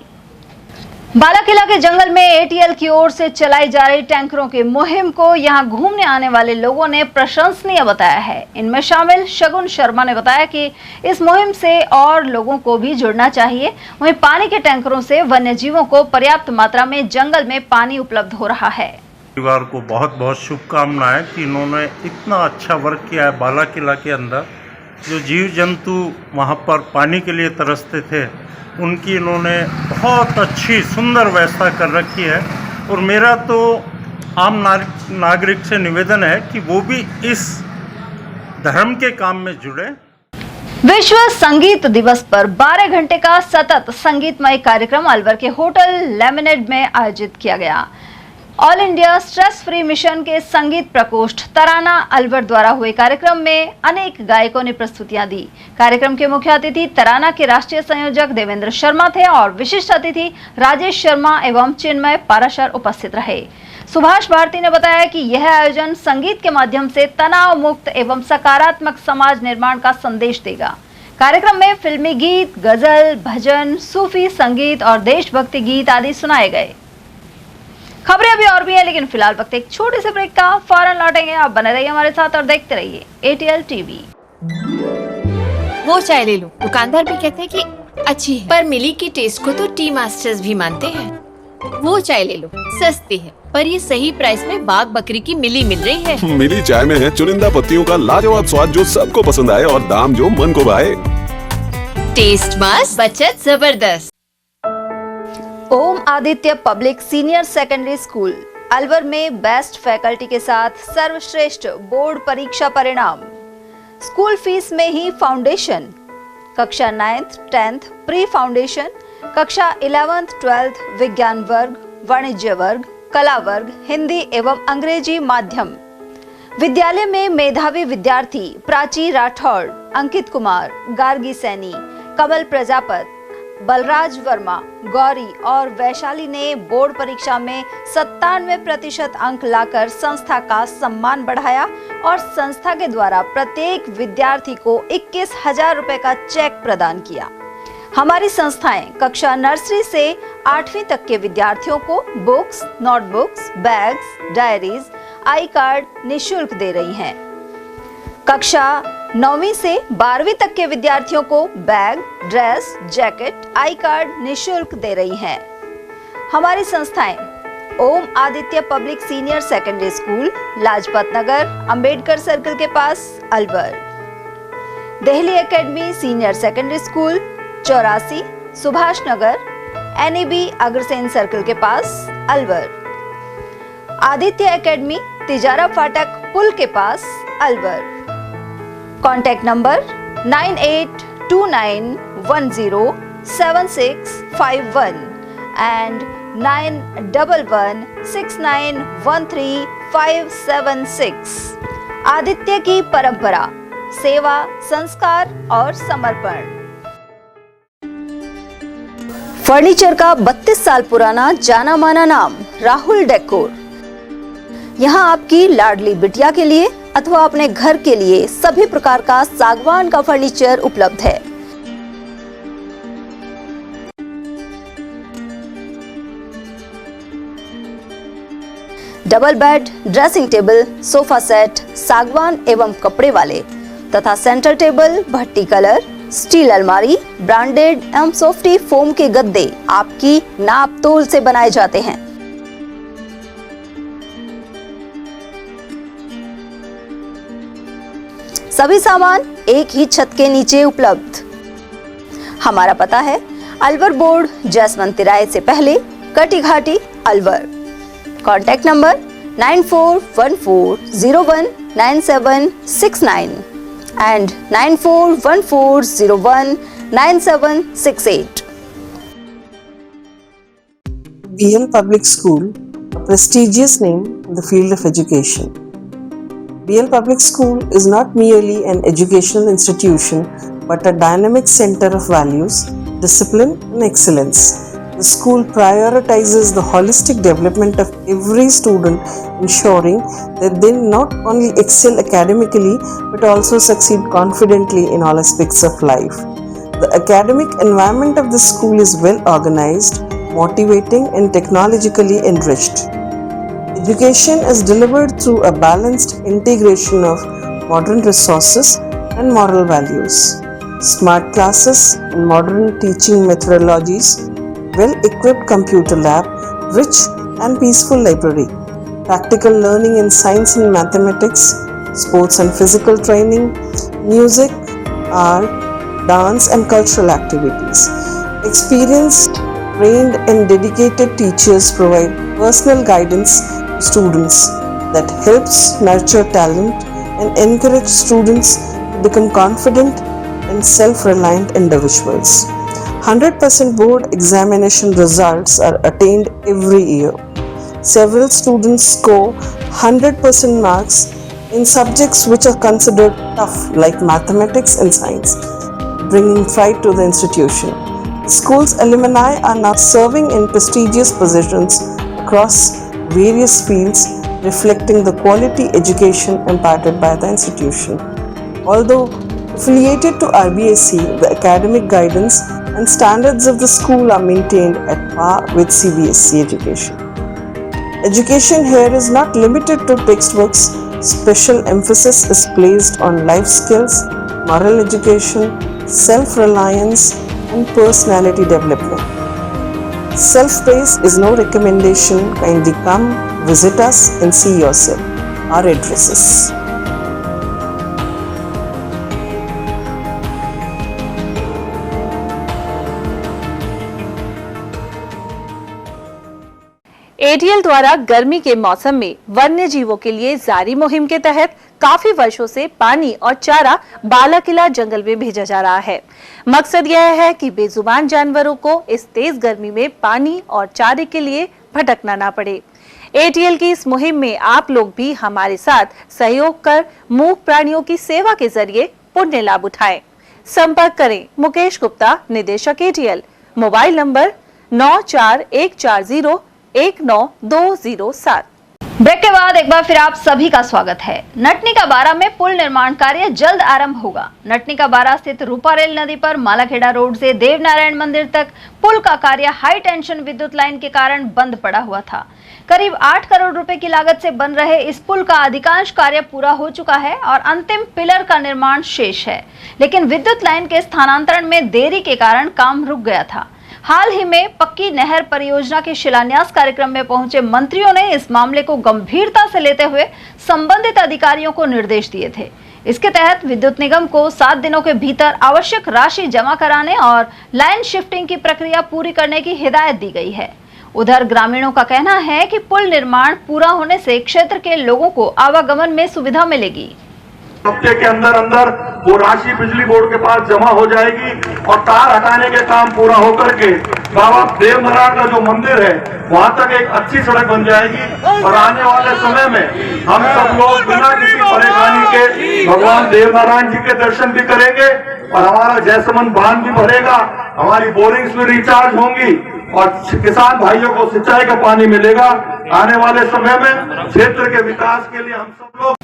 बालाकिला के जंगल में एटीएल की ओर से चलाई जा रही टैंकरों की मुहिम को यहां घूमने आने वाले लोगों ने प्रशंसनीय बताया है। इनमें शामिल शगुन शर्मा ने बताया कि इस मुहिम से और लोगों को भी जुड़ना चाहिए। वहीं पानी के टैंकरों से वन्य जीवों को पर्याप्त मात्रा में जंगल में पानी उपलब्ध हो रहा है। परिवार को बहुत बहुत शुभकामनाएं कि इन्होंने इतना अच्छा वर्क किया है। बालाकिला के अंदर जो जीव जंतु वहाँ पर पानी के लिए तरसते थे, उनकी इन्होंने बहुत अच्छी सुंदर व्यवस्था कर रखी है। और मेरा तो आम नागरिक से निवेदन है कि वो भी इस धर्म के काम में जुड़े। विश्व संगीत दिवस पर 12 घंटे का सतत संगीतमय कार्यक्रम अलवर के होटल लेमिनेड में आयोजित किया गया। All India stress free mission के संगीत प्रकोष्ठ तराना अलवर द्वारा हुए कार्यक्रम में अनेक गायकों ने प्रस्तुतियां दी। कार्यक्रम के मुख्य अतिथि तराना के राष्ट्रीय संयोजक देवेंद्र शर्मा थे और विशिष्ट अतिथि राजेश शर्मा एवं चिन्मय पाराशर उपस्थित रहे। सुभाष भारती ने बताया कि यह आयोजन संगीत के माध्यम से तनाव मुक्त एवं सकारात्मक समाज निर्माण का संदेश देगा। कार्यक्रम में फिल्मी गीत, गजल, भजन, सूफी संगीत और देशभक्ति गीत आदि सुनाए गए। खबरें अभी और भी है, लेकिन फिलहाल वक्त एक छोटे से ब्रेक का, फौरन लौटेंगे। आप बने रहिए हमारे साथ और देखते रहिए एटीएल टीवी। वो चाय ले लो। दुकानदार भी कहते हैं कि अच्छी है, पर मिली की टेस्ट को तो टी मास्टर्स भी मानते हैं। वो चाय ले लो, सस्ती है पर ये सही प्राइस में बाग बकरी की मिली मिल रही है। मिली चाय में है चुनिंदा पत्तियों का लाजवाब स्वाद जो सबको पसंद आए और दाम जो मन को भाए। टेस्ट मस्त, बचत जबरदस्त। Om Aditya public senior secondary school Alwar में बेस्ट फैकल्टी के साथ सर्वश्रेष्ठ बोर्ड परीक्षा परिणाम। स्कूल फीस में ही फाउंडेशन, कक्षा 9th 10th प्री फाउंडेशन, कक्षा 11th 12th विज्ञान वर्ग, वाणिज्य वर्ग, कला वर्ग, हिंदी एवं अंग्रेजी माध्यम। विद्यालय में मेधावी विद्यार्थी प्राची राठौड़, अंकित कुमार, गार्गी सैनी, कमल प्रजापत, बलराज वर्मा, गौरी और वैशाली ने बोर्ड परीक्षा में 97% अंक लाकर संस्था का सम्मान बढ़ाया और संस्था के द्वारा प्रत्येक विद्यार्थी को 21,000 रुपए का चेक प्रदान किया। हमारी संस्थाएं कक्षा नर्सरी से 8वीं तक के विद्यार्थियों को बुक्स, नोटबुक्स, बैग्स, डायरीज, आई कार्ड निःशुल्क दे रही हैं। कक्षा 9वीं से 12वीं तक के विद्यार्थियों को bag, dress, jacket, I card निःशुल्क दे रही हैं। हमारी संस्थाएं Om Aditya public senior secondary school, Lajpat Nagar, Ambedkar circle के पास Alwar. Delhi academy senior secondary school, 84 Subhash Nagar, NEB Agrasen circle के पास अलवर। आदित्य एकेडमी तिजारा फाटक पुल के पास, Alwar. Contact number 9829107651 and 9111691356। Aditya की परंपरा, सेवा, संस्कार और समर्पण। फर्नीचर का 32 साल पुराना जाना माना नाम राहुल डेकोर। यहाँ आपकी लाडली बिटिया के लिए अथवा अपने घर के लिए सभी प्रकार का सागवान का फर्नीचर उपलब्ध है। Double bed, dressing table, sofa set सागवान एवं कपड़े वाले तथा सेंटर टेबल, भट्टी कलर, स्टील अलमारी, ब्रांडेड एवं सॉफ्टी फोम के गद्दे आपकी नाप तोल से बनाए जाते हैं। सभी सामान एक ही छत के नीचे उपलब्ध। हमारा पता है अलवर बोर्ड, जसवंत तिराहे से पहले, Kati Ghati, Alwar. Contact number 9414019769 and 9414019768. BL Public School, a prestigious name in the field of education. BL Public School is not merely an educational institution but a dynamic center of values, discipline and excellence. The school prioritizes the holistic development of every student, ensuring that they not only excel academically but also succeed confidently in all aspects of life. The academic environment of the school is well organized, motivating and technologically enriched. Education is delivered through a balanced integration of modern resources and moral values. Smart classes and modern teaching methodologies, well-equipped computer lab, rich and peaceful library, practical learning in science and mathematics, sports and physical training, music, art, dance and cultural activities. Experienced, trained and dedicated teachers provide personal guidance to students that helps nurture talent and encourage students to become confident and self-reliant individuals. 100% board examination results are attained every year. Several students score 100% marks in subjects which are considered tough like mathematics and science, bringing pride to the institution. The school's alumni are now serving in prestigious positions across various fields, reflecting the quality education imparted by the institution. Although affiliated to RBSC, the academic guidance and standards of the school are maintained at par with CBSE education. Education here is not limited to textbooks. Special emphasis is placed on life skills, moral education, self-reliance, and personality development. Self-praise is no recommendation. Kindly come, visit us and see yourself. Our addresses. ATL द्वारा गर्मी के मौसम में वन्य जीवों के लिए जारी मुहिम के तहत काफी वर्षों से पानी और चारा बालाकिला जंगल में भेजा जा रहा है। मकसद यह है कि बेजुबान जानवरों को इस तेज गर्मी में पानी और चारे के लिए भटकना ना पड़े। एटीएल की इस मुहिम में आप लोग भी हमारे साथ सहयोग कर मूक प्राणियों की सेवा के जरिए पुण्य लाभ उठाएं। संपर्क करें मुकेश गुप्ता, निदेशक एटीएल, मोबाइल नंबर 9414019207। ब्रेक के बाद एक बार फिर आप सभी का स्वागत है। नटनी का बारा में पुल निर्माण कार्य जल्द आरंभ होगा। नटनी का बारा स्थित रूपारेल नदी पर मालाखेड़ा रोड से देवनारायण मंदिर तक पुल का कार्य हाई टेंशन विद्युत लाइन के कारण बंद पड़ा हुआ था। करीब 8 करोड़ रुपए की लागत से बन रहे इस पुल का अधिकांश कार्य पूरा हो चुका है और अंतिम पिलर का निर्माण शेष है, लेकिन विद्युत लाइन के स्थानांतरण में देरी के कारण काम रुक गया था। हाल ही में पक्की नहर परियोजना के शिलान्यास कार्यक्रम में पहुंचे मंत्रियों ने इस मामले को गंभीरता से लेते हुए संबंधित अधिकारियों को निर्देश दिए थे। इसके तहत विद्युत निगम को 7 दिनों के भीतर आवश्यक राशि जमा कराने और लाइन शिफ्टिंग की प्रक्रिया पूरी करने की हिदायत दी गई है। उधर ग्रामीणों का कहना है कि पुल निर्माण पूरा होने से क्षेत्र के लोगों को आवागमन में सुविधा मिलेगी। हफ्ते के अंदर अंदर वो राशि बिजली बोर्ड के पास जमा हो जाएगी और तार हटाने के काम पूरा होकर के बाबा देवनारायण का जो मंदिर है वहां तक एक अच्छी सड़क बन जाएगी और आने वाले समय में हम सब लोग बिना किसी परेशानी के भगवान देवनारायण जी के दर्शन भी करेंगे और हमारा जयसमंद बांध भी भरेगा, हमारी बोरिंग्स भी रिचार्ज होंगी और किसान भाइयों को सिंचाई का पानी मिलेगा। आने वाले समय में क्षेत्र के विकास के लिए हम सब लोग।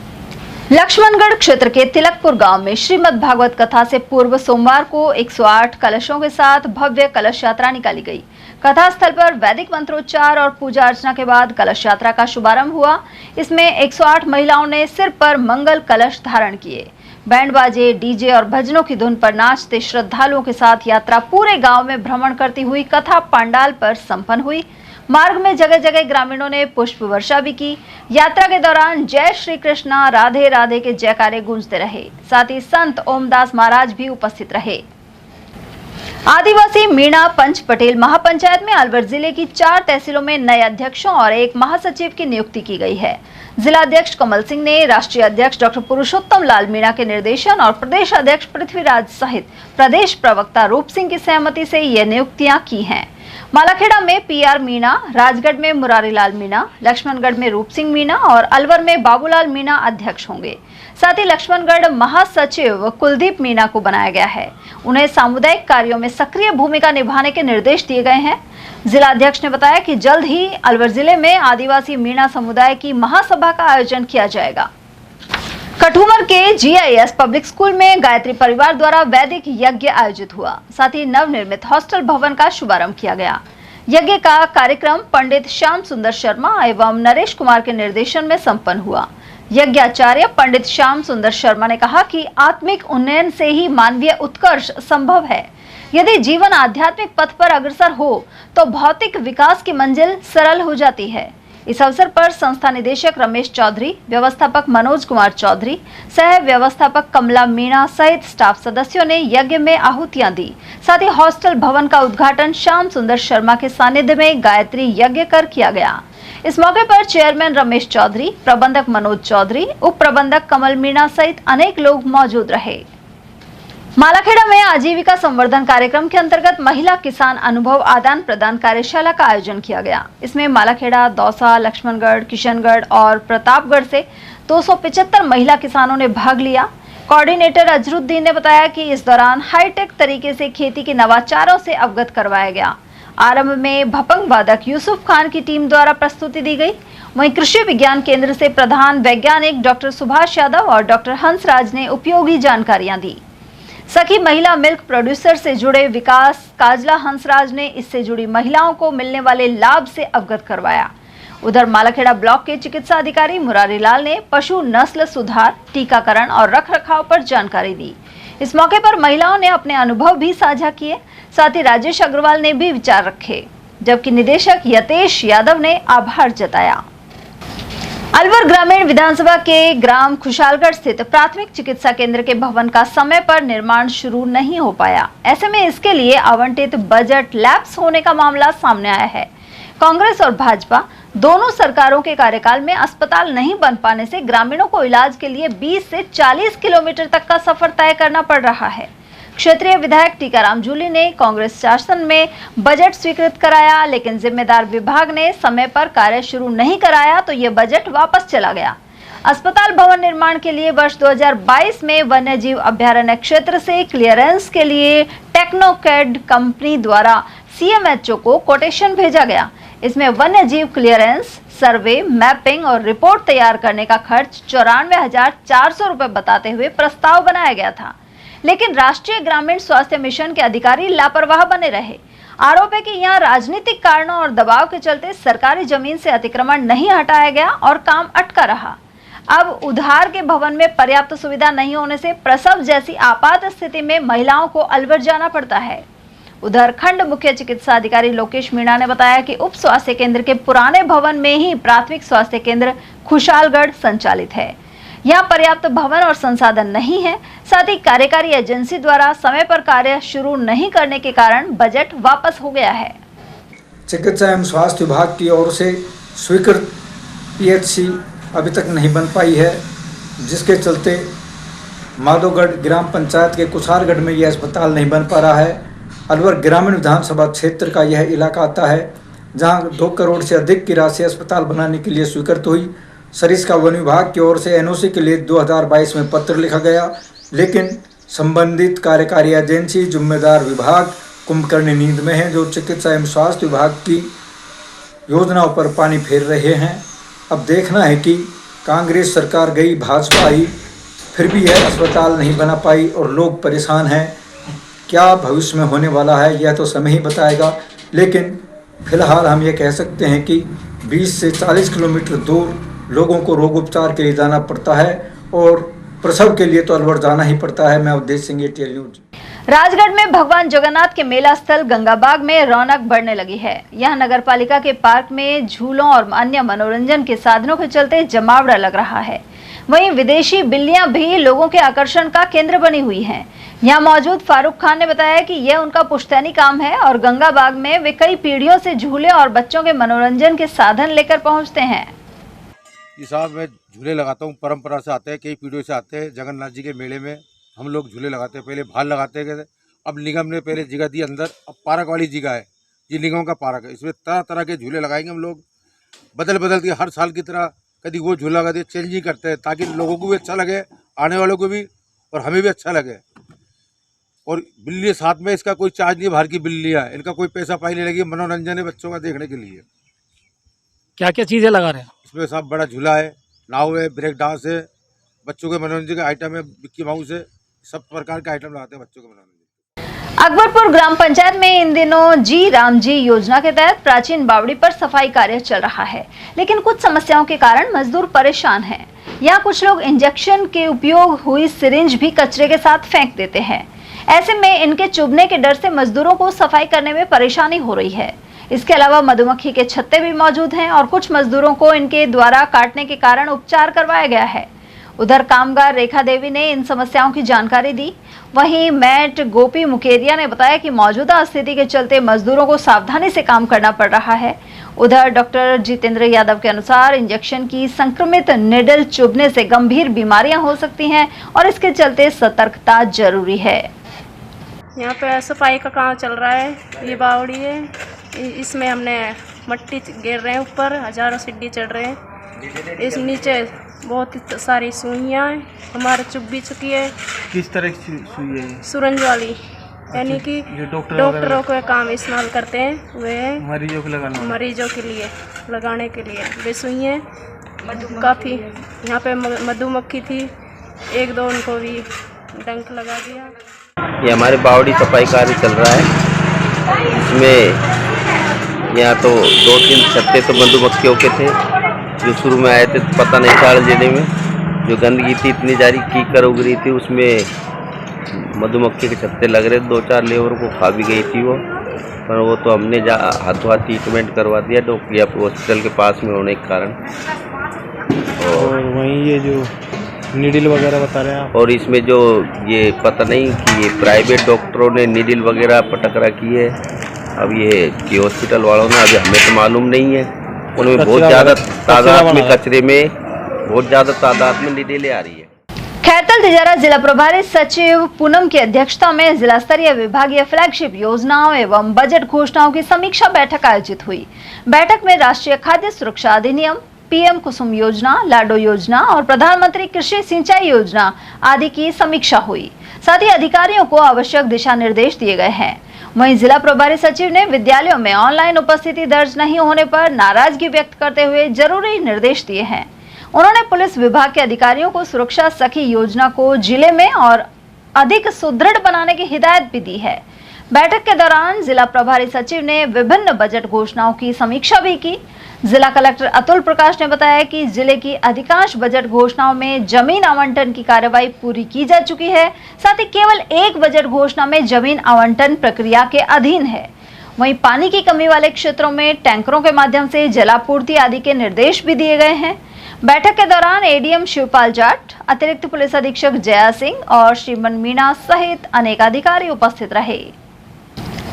लक्ष्मणगढ़ क्षेत्र के तिलकपुर गांव में श्रीमद् भागवत कथा से पूर्व सोमवार को 108 कलशों के साथ भव्य कलश यात्रा निकाली गई। कथा स्थल पर वैदिक मंत्रोच्चार और पूजा अर्चना के बाद कलश यात्रा का शुभारंभ हुआ। इसमें 108 महिलाओं ने सिर पर मंगल कलश धारण किए। बैंड बाजे, डीजे और भजनों की धुन पर नाचते श्रद्धालुओं के साथ यात्रा पूरे गांव में भ्रमण करती हुई कथा पंडाल पर संपन्न हुई। मार्ग में जगह जगह ग्रामीणों ने पुष्प वर्षा भी की। यात्रा के दौरान जय श्री कृष्णा, राधे राधे के जयकारे गूंजते रहे। साथ ही संत ओमदास महाराज भी उपस्थित रहे। आदिवासी मीणा पंच पटेल महापंचायत में अलवर जिले की 4 तहसीलों में नए अध्यक्षों और एक महासचिव की नियुक्ति की गई है। जिला अध्यक्ष कमल सिंह ने राष्ट्रीय अध्यक्ष डॉक्टर पुरुषोत्तम लाल मीणा के निर्देशन और प्रदेश अध्यक्ष पृथ्वीराज सहित प्रदेश प्रवक्ता रूप सिंह की सहमति से ये नियुक्तियां की हैं। मालाखेड़ा में पीआर मीणा, राजगढ़ में मुरारीलाल मीणा, लक्ष्मणगढ़ में रूप सिंह मीणा और अलवर में बाबूलाल मीणा अध्यक्ष होंगे। साथ ही लक्ष्मणगढ़ महासचिव कुलदीप मीणा को बनाया गया है। उन्हें सामुदायिक कार्यों में सक्रिय भूमिका निभाने के निर्देश दिए गए हैं। जिला अध्यक्ष ने बताया कि जल्द ही अलवर जिले में आदिवासी मीणा समुदाय की महासभा का आयोजन किया जाएगा। कठुमर के जीआईएस पब्लिक स्कूल में गायत्री परिवार द्वारा वैदिक यज्ञ आयोजित हुआ। साथ ही नवनिर्मित हॉस्टल भवन का शुभारंभ किया गया। यज्ञ का कार्यक्रम पंडित श्याम सुंदर शर्मा एवं नरेश कुमार के निर्देशन में संपन्न हुआ। यज्ञाचार्य पंडित श्याम सुंदर शर्मा ने कहा कि आत्मिक उन्नयन से ही मानवीय उत्कर्ष संभव है। यदि जीवन आध्यात्मिक पथ पर अग्रसर हो तो भौतिक विकास की मंजिल सरल हो जाती है। इस अवसर पर संस्था निदेशक रमेश चौधरी, व्यवस्थापक मनोज कुमार चौधरी, सह व्यवस्थापक कमला मीणा सहित स्टाफ सदस्यों ने यज्ञ में आहुतियां दी। साथ ही हॉस्टल भवन का उद्घाटन श्याम सुंदर शर्मा के सानिध्य में गायत्री यज्ञ कर किया गया। इस मौके पर चेयरमैन रमेश चौधरी, प्रबंधक मनोज चौधरी, उप प्रबंधक कमल मीणा सहित अनेक लोग मौजूद रहे। मालाखेड़ा में आजीविका संवर्धन कार्यक्रम के अंतर्गत महिला किसान अनुभव आदान प्रदान कार्यशाला का आयोजन किया गया। इसमें मालाखेड़ा, दौसा, लक्ष्मणगढ़, किशनगढ़ और प्रतापगढ़ से 275 महिला किसानों ने भाग लिया। कोऑर्डिनेटर अजरुद्दीन ने बताया कि इस दौरान हाईटेक तरीके से खेती के नवाचारों से अवगत करवाया गया। आरंभ में भपंग वादक यूसुफ खान की टीम द्वारा प्रस्तुति दी गई। वहीं कृषि विज्ञान केंद्र से प्रधान वैज्ञानिक डॉक्टर सुभाष यादव और डॉक्टर हंसराज ने उपयोगी जानकारियां दी। सखी महिला मिल्क प्रोड्यूसर से जुड़े विकास काजला हंसराज ने इससे जुड़ी महिलाओं को मिलने वाले लाभ से अवगत करवाया। उधर मालाखेड़ा ब्लॉक के चिकित्सा अधिकारी मुरारीलाल ने पशु नस्ल सुधार, टीकाकरण और रखरखाव पर जानकारी दी। इस मौके पर महिलाओं ने अपने अनुभव भी साझा किए। साथ ही राजेश अग्रवाल ने भी विचार रखे, जबकि निदेशक यतेश यादव ने आभार जताया। अलवर ग्रामीण विधानसभा के ग्राम खुशालगढ़ स्थित प्राथमिक चिकित्सा केंद्र के भवन का समय पर निर्माण शुरू नहीं हो पाया। ऐसे में इसके लिए आवंटित बजट लैप्स होने का मामला सामने आया है। कांग्रेस और भाजपा दोनों सरकारों के कार्यकाल में अस्पताल नहीं बन पाने से ग्रामीणों को इलाज के लिए 20 से 40 किलोमीटर तक का सफर तय करना पड़ रहा है। क्षेत्रीय विधायक टीकाराम जूली ने कांग्रेस शासन में बजट स्वीकृत कराया, लेकिन जिम्मेदार विभाग ने समय पर कार्य शुरू नहीं कराया तो ये बजट वापस चला गया। अस्पताल भवन निर्माण के लिए वर्ष 2022 में वन्य जीव अभयारण्य क्षेत्र से क्लियरेंस के लिए टेक्नोकैड कंपनी द्वारा सीएमएचओ को कोटेशन भेजा गया। इसमें वन्य जीव क्लियरेंस, सर्वे, मैपिंग और रिपोर्ट तैयार करने का खर्च 94,400 रुपए बताते हुए प्रस्ताव बनाया गया था, लेकिन राष्ट्रीय ग्रामीण स्वास्थ्य मिशन के अधिकारी लापरवाह बने रहे। आरोप है कि यहाँ राजनीतिक कारणों और दबाव के चलते सरकारी जमीन से अतिक्रमण नहीं हटाया गया और काम अटका रहा। अब उधार के भवन में पर्याप्त सुविधा नहीं होने से प्रसव जैसी आपात स्थिति में महिलाओं को अलवर जाना पड़ता है। उधर खंड मुख्य चिकित्सा अधिकारी लोकेश मीणा ने बताया कि उप स्वास्थ्य केंद्र के पुराने भवन में ही प्राथमिक स्वास्थ्य केंद्र खुशालगढ़ संचालित है। यहाँ पर्याप्त भवन और संसाधन नहीं है। साथ ही कार्यकारी एजेंसी द्वारा समय पर कार्य शुरू नहीं करने के कारण बजट वापस हो गया है। चिकित्सा एवं स्वास्थ्य विभाग की ओर से स्वीकृत PHC अभी तक नहीं बन पाई है, जिसके चलते माधोगढ़ ग्राम पंचायत के कुसारगढ़ में यह अस्पताल नहीं बन पा रहा है। अलवर ग्रामीण विधानसभा क्षेत्र का यह इलाका आता है जहां 2 करोड़ से अधिक की राशि अस्पताल बनाने के लिए स्वीकृत हुई। सरिस्का वन विभाग की ओर से NOC के लिए 2022 में पत्र लिखा गया, लेकिन संबंधित कार्यकारी एजेंसी जिम्मेदार विभाग कुंभकर्ण नींद में है, जो चिकित्सा एवं स्वास्थ्य विभाग की योजनाओं पर पानी फेर रहे हैं। अब देखना है कि कांग्रेस सरकार गई, भाजपा आई, फिर भी यह अस्पताल नहीं बना पाई और लोग परेशान हैं। क्या भविष्य में होने वाला है यह तो समय ही बताएगा, लेकिन फिलहाल हम ये कह सकते हैं कि 20 से 40 किलोमीटर दूर लोगों को रोग उपचार के लिए जाना पड़ता है और प्रसव के लिए तो अलवर जाना ही पड़ता है। मैं अवधेश सिंह, ATL न्यूज। राजगढ़ में भगवान जगन्नाथ के मेला स्थल गंगाबाग में रौनक बढ़ने लगी है। यहां नगरपालिका के पार्क में झूलों और अन्य मनोरंजन के साधनों के चलते जमावड़ा लग रहा है। वहीं विदेशी बिल्लियां भी लोगों के आकर्षण का केंद्र बनी हुई हैं। यहां मौजूद फारूक खान ने बताया कि यह उनका पुश्तैनी काम है और गंगाबाग में वे कई पीढ़ियों से झूले और बच्चों के मनोरंजन के साधन लेकर पहुंचते हैं। साहब मैं झूले लगाता हूँ, परंपरा से आते हैं, कई पीढ़ियों से आते हैं। जगन्नाथ जी के मेले में हम लोग झूले लगाते हैं। पहले भाल लगाते थे, अब निगम ने पहले जगह दी अंदर, अब पार्क वाली जगह है, ये निगम का पार्क है। इसमें तरह तरह के झूले लगाएंगे हम लोग, बदल के हर साल की तरह कभी वो झूला लगा दे, चेंजिंग करते हैं ताकि लोगों को भी अच्छा लगे, आने वालों को भी और हमें भी अच्छा लगे। और बिल्ली साथ में, इसका कोई चार्ज नहीं, बाहर की बिल्लियाँ, इनका कोई पैसा पाई नहीं लगी, मनोरंजन है बच्चों का देखने के लिए। क्या क्या चीज़ें लगा रहे हैं इसमें? सब बड़ा झूला है, नाव है, ब्रेक डांस है, बच्चों के मनोरंजन का आइटम है, मिक्की माउस है, सब प्रकार के आइटम लगाते हैं बच्चों के मनोरंजन। अकबरपुर ग्राम पंचायत में इन दिनों जी राम जी योजना के तहत प्राचीन बावड़ी पर सफाई कार्य चल रहा है, लेकिन कुछ समस्याओं के कारण मजदूर परेशान हैं। यहाँ कुछ लोग इंजेक्शन के उपयोग हुई सिरिंज भी कचरे के साथ फेंक देते हैं। ऐसे में इनके चुभने के डर से मजदूरों को सफाई करने में परेशानी हो रही है। इसके अलावा मधुमक्खी के छत्ते भी मौजूद हैं और कुछ मजदूरों को इनके द्वारा काटने के कारण उपचार करवाया गया है। उधर कामगार रेखा देवी ने इन समस्याओं की जानकारी दी। वहीं मैट गोपी मुकेरिया ने बताया कि मौजूदा स्थिति के चलते मजदूरों को सावधानी से काम करना पड़ रहा है। उधर डॉक्टर जितेंद्र यादव के अनुसार इंजेक्शन की संक्रमित निडल चुभने से गंभीर बीमारियां हो सकती हैं और इसके चलते सतर्कता जरूरी है। यहाँ पे सफाई का काम चल रहा है। ये बावड़ी है, इसमें हमने मट्टी गिर रहे हैं, ऊपर हजारों सीढ़ी चढ़ रहे हैं। इस नीचे बहुत सारी सुइयाँ हैं, हमारे चुभ भी चुकी है। किस तरह की सुई है? सुरंज वाली, यानी कि डॉक्टरों को काम इस्तेमाल करते हैं, वे मरीजों को लगाना, मरीजों के लिए लगाने के लिए वे सुई हैं। काफ़ी यहाँ पे मधुमक्खी थी, 1-2 उनको भी डंक लगा दिया। ये हमारे बावड़ी सफाई कार्य चल रहा है। इसमें यहाँ तो 2-3 छत्ते तो मधुमक्खियों के थे जो शुरू में आए थे, तो पता नहीं था जिले में जो गंदगी थी इतनी जारी कीकर उग रही थी, उसमें मधुमक्खी के छत्ते लग रहे, 2-4 लेबर को खा भी गई थी वो, पर वो तो हमने हाथों हाथ ट्रीटमेंट करवा दिया डॉक्टर हॉस्पिटल के पास में होने के कारण। और वहीं ये जो नीडल वगैरह बता रहे हैं आप, और इसमें जो ये पता नहीं कि ये प्राइवेट डॉक्टरों ने नीडल वगैरह पटक रखी है। अब ये कि हॉस्पिटल वालों ने, अभी हमें तो मालूम नहीं है, उनमें बहुत ज़्यादा तादाद में कचरे में बहुत ज़्यादा तादाद में नीडलें आ रही है। खैरतल तिजारा जिला प्रभारी सचिव पूनम की अध्यक्षता में जिला स्तरीय विभागीय फ्लैगशिप योजनाओं एवं बजट घोषणाओं की समीक्षा बैठक आयोजित हुई। बैठक में राष्ट्रीय खाद्य सुरक्षा अधिनियम, PM कुसुम योजना, लाडो योजना और प्रधानमंत्री कृषि सिंचाई योजना आदि की समीक्षा हुई। साथ ही अधिकारियों को आवश्यक दिशा निर्देश दिए गए हैं। वहीं जिला प्रभारी सचिव ने विद्यालयों में ऑनलाइन उपस्थिति दर्ज नहीं होने पर नाराजगी व्यक्त करते हुए जरूरी निर्देश दिए हैं। उन्होंने पुलिस विभाग के अधिकारियों को सुरक्षा सखी योजना को जिले में और अधिक सुदृढ़ बनाने की हिदायत भी दी है। बैठक के दौरान जिला प्रभारी सचिव ने विभिन्न बजट घोषणाओं की समीक्षा भी की। जिला कलेक्टर अतुल प्रकाश ने बताया कि जिले की अधिकांश बजट घोषणाओं में जमीन आवंटन की कार्रवाई पूरी की जा चुकी है। साथ ही केवल एक बजट घोषणा में जमीन आवंटन प्रक्रिया के अधीन है। वहीं पानी की कमी वाले क्षेत्रों में टैंकरों के माध्यम से जलापूर्ति आदि के निर्देश भी दिए गए हैं। बैठक के दौरान ADM शिवपाल जाट, अतिरिक्त पुलिस अधीक्षक जया सिंह और श्रीमन मीणा सहित अनेक अधिकारी उपस्थित रहे।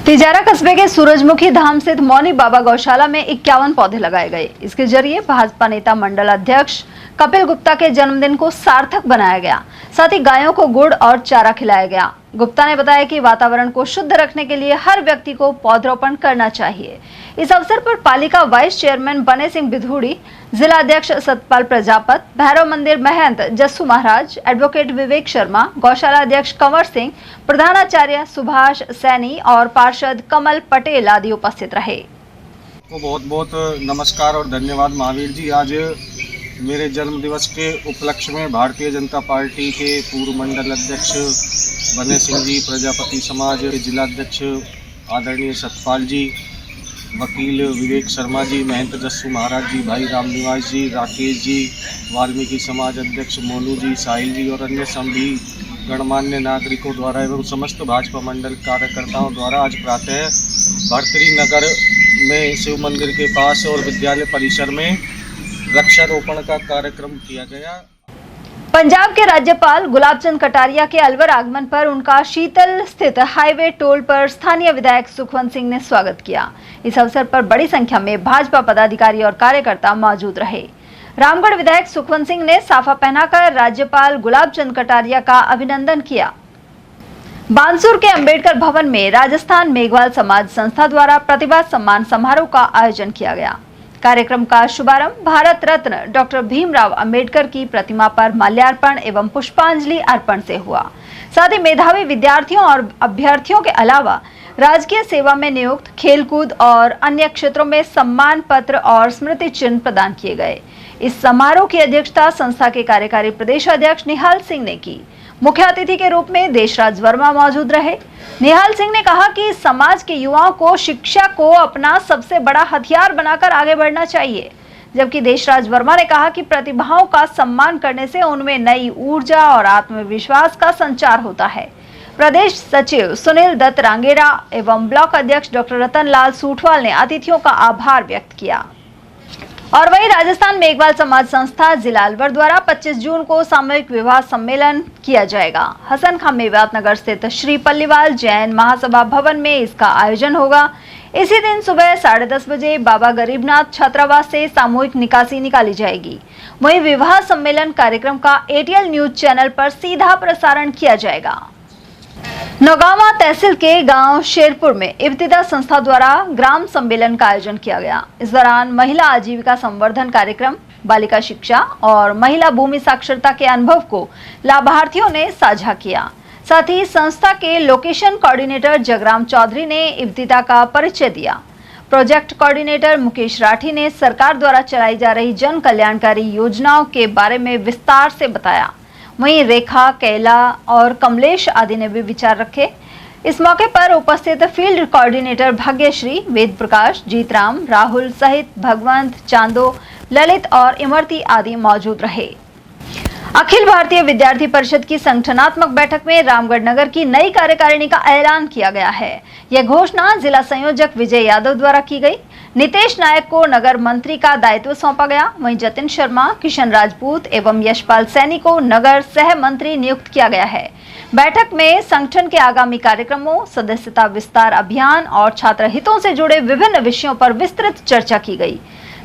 तिजारा कस्बे के सूरजमुखी धाम स्थित मौनी बाबा गौशाला में 51 पौधे लगाए गए। इसके जरिए भाजपा नेता मंडल अध्यक्ष कपिल गुप्ता के जन्मदिन को सार्थक बनाया गया। साथ ही गायों को गुड़ और चारा खिलाया गया। गुप्ता ने बताया कि वातावरण को शुद्ध रखने के लिए हर व्यक्ति को पौधरोपण करना चाहिए। इस अवसर पर पालिका वाइस चेयरमैन बने सिंह बिधूड़ी, जिला अध्यक्ष सतपाल प्रजापत, भैरव मंदिर महंत जस्सू महाराज, एडवोकेट विवेक शर्मा, गौशाला अध्यक्ष कंवर सिंह, प्रधानाचार्य सुभाष सैनी और पार्षद कमल पटेल आदि उपस्थित रहे। को बहुत बहुत नमस्कार और धन्यवाद महावीर जी। आज मेरे जन्म दिवस के उपलक्ष्य में भारतीय जनता पार्टी के पूर्व मंडल अध्यक्ष बने सिंह जी, प्रजापति समाज के जिला अध्यक्ष आदरणीय सतपाल जी, वकील विवेक शर्मा जी, महंत जस्सू महाराज जी, भाई राम निवास जी, राकेश जी, वाल्मीकि समाज अध्यक्ष मोनू जी, साहिल जी और अन्य सभी गणमान्य नागरिकों द्वारा एवं समस्त भाजपा मंडल कार्यकर्ताओं द्वारा आज प्रातः भर्तरी नगर में शिव मंदिर के पास और विद्यालय परिसर में वृक्षारोपण का कार्यक्रम किया गया। पंजाब के राज्यपाल गुलाब चंद कटारिया के अलवर आगमन पर उनका शीतल स्थित हाईवे टोल पर स्थानीय विधायक सुखवंत सिंह ने स्वागत किया। इस अवसर पर बड़ी संख्या में भाजपा पदाधिकारी और कार्यकर्ता मौजूद रहे। रामगढ़ विधायक सुखवंत सिंह ने साफा पहनाकर राज्यपाल गुलाब चंद कटारिया का अभिनंदन किया। बानसूर के अंबेडकर भवन में राजस्थान मेघवाल समाज संस्था द्वारा प्रतिभा सम्मान समारोह का आयोजन किया गया। कार्यक्रम का शुभारंभ भारत रत्न डॉक्टर भीमराव अंबेडकर की प्रतिमा पर माल्यार्पण एवं पुष्पांजलि अर्पण से हुआ। साथ ही मेधावी विद्यार्थियों और अभ्यर्थियों के अलावा राजकीय सेवा में नियुक्त, खेलकूद और अन्य क्षेत्रों में सम्मान पत्र और स्मृति चिन्ह प्रदान किए गए। इस समारोह की अध्यक्षता संस्था के कार्यकारी प्रदेश अध्यक्ष निहाल सिंह ने की। मुख्य अतिथि के रूप में देशराज वर्मा मौजूद रहे। निहाल सिंह ने कहा कि समाज के युवाओं को शिक्षा को अपना सबसे बड़ा हथियार बनाकर आगे बढ़ना चाहिए, जबकि देशराज वर्मा ने कहा कि प्रतिभाओं का सम्मान करने से उनमें नई ऊर्जा और आत्मविश्वास का संचार होता है। प्रदेश सचिव सुनील दत्त रांगेरा एवं ब्लॉक अध्यक्ष डॉक्टर रतनलाल सूठवाल ने अतिथियों का आभार व्यक्त किया। और वहीं राजस्थान मेघवाल समाज संस्था जिला अलवर द्वारा 25 जून को सामूहिक विवाह सम्मेलन किया जाएगा। हसन खां मेवात नगर स्थित श्री पल्लीवाल जैन महासभा भवन में इसका आयोजन होगा। इसी दिन सुबह 10:30 बजे बाबा गरीबनाथ छात्रावास से सामूहिक निकासी निकाली जाएगी। वहीं विवाह सम्मेलन कार्यक्रम का ATL न्यूज चैनल पर सीधा प्रसारण किया जाएगा। नौगावा तहसील के गांव शेरपुर में इब्तिदा संस्था द्वारा ग्राम सम्मेलन का आयोजन किया गया। इस दौरान महिला आजीविका संवर्धन कार्यक्रम, बालिका शिक्षा और महिला भूमि साक्षरता के अनुभव को लाभार्थियों ने साझा किया। साथ ही संस्था के लोकेशन कोऑर्डिनेटर जगराम चौधरी ने इब्तिदा का परिचय दिया। प्रोजेक्ट कोऑर्डिनेटर मुकेश राठी ने सरकार द्वारा चलाई जा रही जन कल्याणकारी योजनाओं के बारे में विस्तार से बताया। वहीं रेखा, कैला और कमलेश आदि ने भी विचार रखे। इस मौके पर उपस्थित फील्ड कोऑर्डिनेटर भाग्यश्री, वेद प्रकाश, जीतराम, राहुल सहित भगवंत, चांदो, ललित और इमरती आदि मौजूद रहे। अखिल भारतीय विद्यार्थी परिषद की संगठनात्मक बैठक में रामगढ़ नगर की नई कार्यकारिणी का ऐलान किया गया है। यह घोषणा जिला संयोजक विजय यादव द्वारा की गई। नितेश नायक को नगर मंत्री का दायित्व सौंपा गया। वहीं जतिन शर्मा, किशन राजपूत एवं यशपाल सैनी को नगर सह मंत्री नियुक्त किया गया है। बैठक में संगठन के आगामी कार्यक्रमों, सदस्यता विस्तार अभियान और छात्र हितों से जुड़े विभिन्न विषयों पर विस्तृत चर्चा की गई।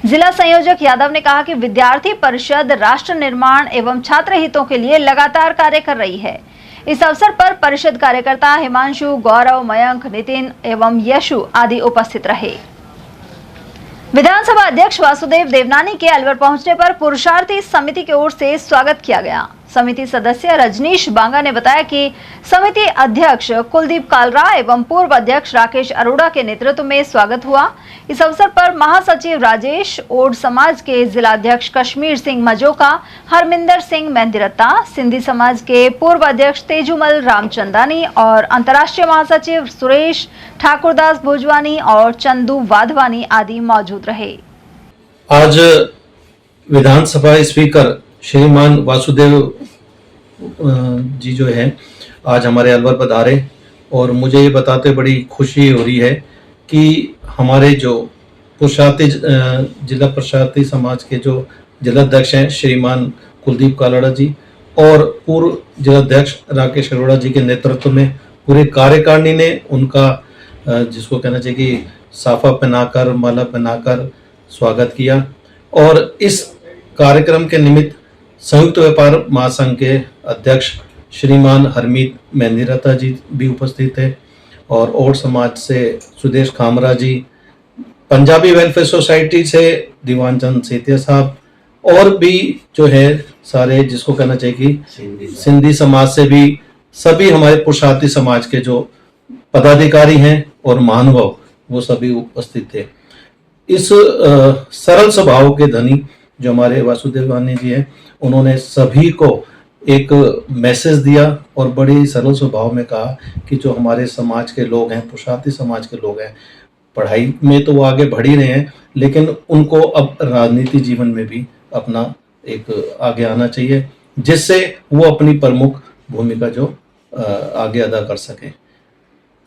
जिला संयोजक यादव ने कहा कि विद्यार्थी परिषद राष्ट्र निर्माण एवं छात्र हितों के लिए लगातार कार्य कर रही है। इस अवसर पर परिषद कार्यकर्ता हिमांशु, गौरव, मयंक, नितिन एवं यशु आदि उपस्थित रहे। विधानसभा अध्यक्ष वासुदेव देवनानी के अलवर पहुंचने पर पुरुषार्थी समिति की ओर से स्वागत किया गया। समिति सदस्य रजनीश बांगा ने बताया कि समिति अध्यक्ष कुलदीप कालरा एवं पूर्व अध्यक्ष राकेश अरोड़ा के नेतृत्व में स्वागत हुआ। इस अवसर पर महासचिव राजेश, ओड समाज के जिलाध्यक्ष कश्मीर सिंह मजोका, हरमिंदर सिंह मेहंदीरत्ता, सिंधी समाज के पूर्व अध्यक्ष तेजुमल रामचंदानी और अंतर्राष्ट्रीय महासचिव सुरेश ठाकुरदास भोजवानी और चंदू वाधवानी आदि मौजूद रहे। आज विधानसभा स्पीकर श्रीमान वासुदेव जी जो है आज हमारे अलवर पधारे और मुझे ये बताते बड़ी खुशी हो रही है कि हमारे जो पुरुषार्थी जिला पुरुषार्थी समाज के जो जिलाध्यक्ष हैं श्रीमान कुलदीप कालड़ा जी और पूर्व जिलाध्यक्ष राकेश अरोड़ा जी के नेतृत्व में पूरे कार्यकारिणी ने उनका जिसको कहना चाहिए कि साफा पहनाकर, माला पहनाकर स्वागत किया। और इस कार्यक्रम के निमित्त संयुक्त व्यापार महासंघ के अध्यक्ष श्रीमान हरमीत मेहंदीरता जी भी उपस्थित थे, और ओड समाज से सुदेश खामरा जी, पंजाबी वेलफेयर सोसाइटी से दीवान चंद सेतिया साहब, और भी जो है सारे, जिसको कहना चाहिए कि सिंधी समाज से भी सभी हमारे पुरुषार्थी समाज के जो पदाधिकारी हैं और महानुभाव, वो सभी उपस्थित थे। इस सरल स्वभाव के धनी जो हमारे वासुदेवानी जी हैं, उन्होंने सभी को एक मैसेज दिया और बड़ी सरल स्वभाव में कहा कि जो हमारे समाज के लोग हैं, पुरुषार्थी समाज के लोग हैं, पढ़ाई में तो वो आगे बढ़ ही रहे हैं, लेकिन उनको अब राजनीति जीवन में भी अपना एक आगे आना चाहिए, जिससे वो अपनी प्रमुख भूमिका जो आगे अदा कर सकें।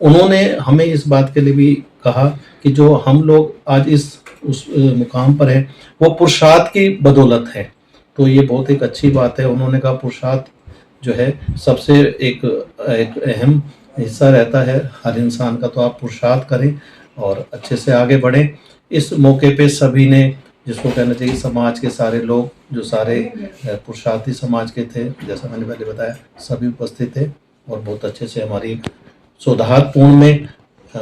उन्होंने हमें इस बात के लिए भी कहा कि जो हम लोग आज उस मुकाम पर हैं, वो पुरुषार्थ की बदौलत है। तो ये बहुत एक अच्छी बात है। उन्होंने कहा पुरुषार्थ जो है सबसे एक अहम हिस्सा रहता है हर इंसान का, तो आप पुरुषार्थ करें और अच्छे से आगे बढ़ें। इस मौके पे सभी ने, जिसको कहना चाहिए समाज के सारे लोग, जो सारे पुरुषार्थी समाज के थे, जैसा मैंने पहले बताया, सभी उपस्थित थे और बहुत अच्छे से हमारी एक सौहार्दपूर्ण में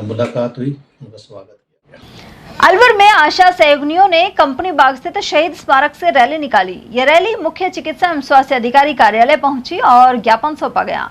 मुलाकात हुई। उनका स्वागत किया गया। अलवर में आशा सहयोगिनियों ने कंपनी बाग स्थित शहीद स्मारक से रैली निकाली। यह रैली मुख्य चिकित्सा एवं स्वास्थ्य अधिकारी कार्यालय पहुंची और ज्ञापन सौंपा गया।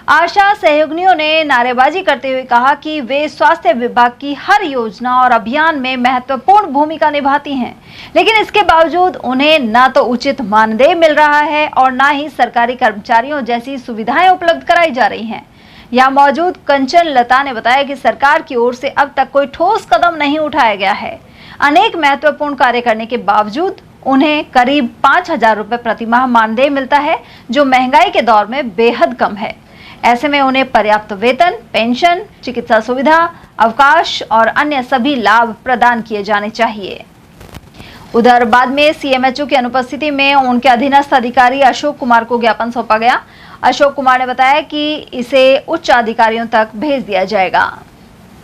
आशा सहयोगिनियों ने नारेबाजी करते हुए कहा कि वे स्वास्थ्य विभाग की हर योजना और अभियान में महत्वपूर्ण भूमिका निभाती हैं, लेकिन इसके बावजूद उन्हें न तो उचित मानदेय मिल रहा है और न ही सरकारी कर्मचारियों जैसी सुविधाएं उपलब्ध कराई जा रही हैं। यहाँ मौजूद कंचन लता ने बताया कि सरकार की ओर से अब तक कोई ठोस कदम नहीं उठाया गया है। अनेक महत्वपूर्ण कार्य करने के बावजूद उन्हें करीब 5,000 रुपए प्रतिमाह मानदेय मिलता है, जो महंगाई के दौर में बेहद कम है। ऐसे में उन्हें पर्याप्त वेतन, पेंशन, चिकित्सा सुविधा, अवकाश और अन्य सभी लाभ प्रदान किए जाने चाहिए। उधर बाद में सीएमएचओ की अनुपस्थिति में उनके अधीनस्थ अधिकारी अशोक कुमार को ज्ञापन सौंपा गया। अशोक कुमार ने बताया कि इसे उच्च अधिकारियों तक भेज दिया जाएगा।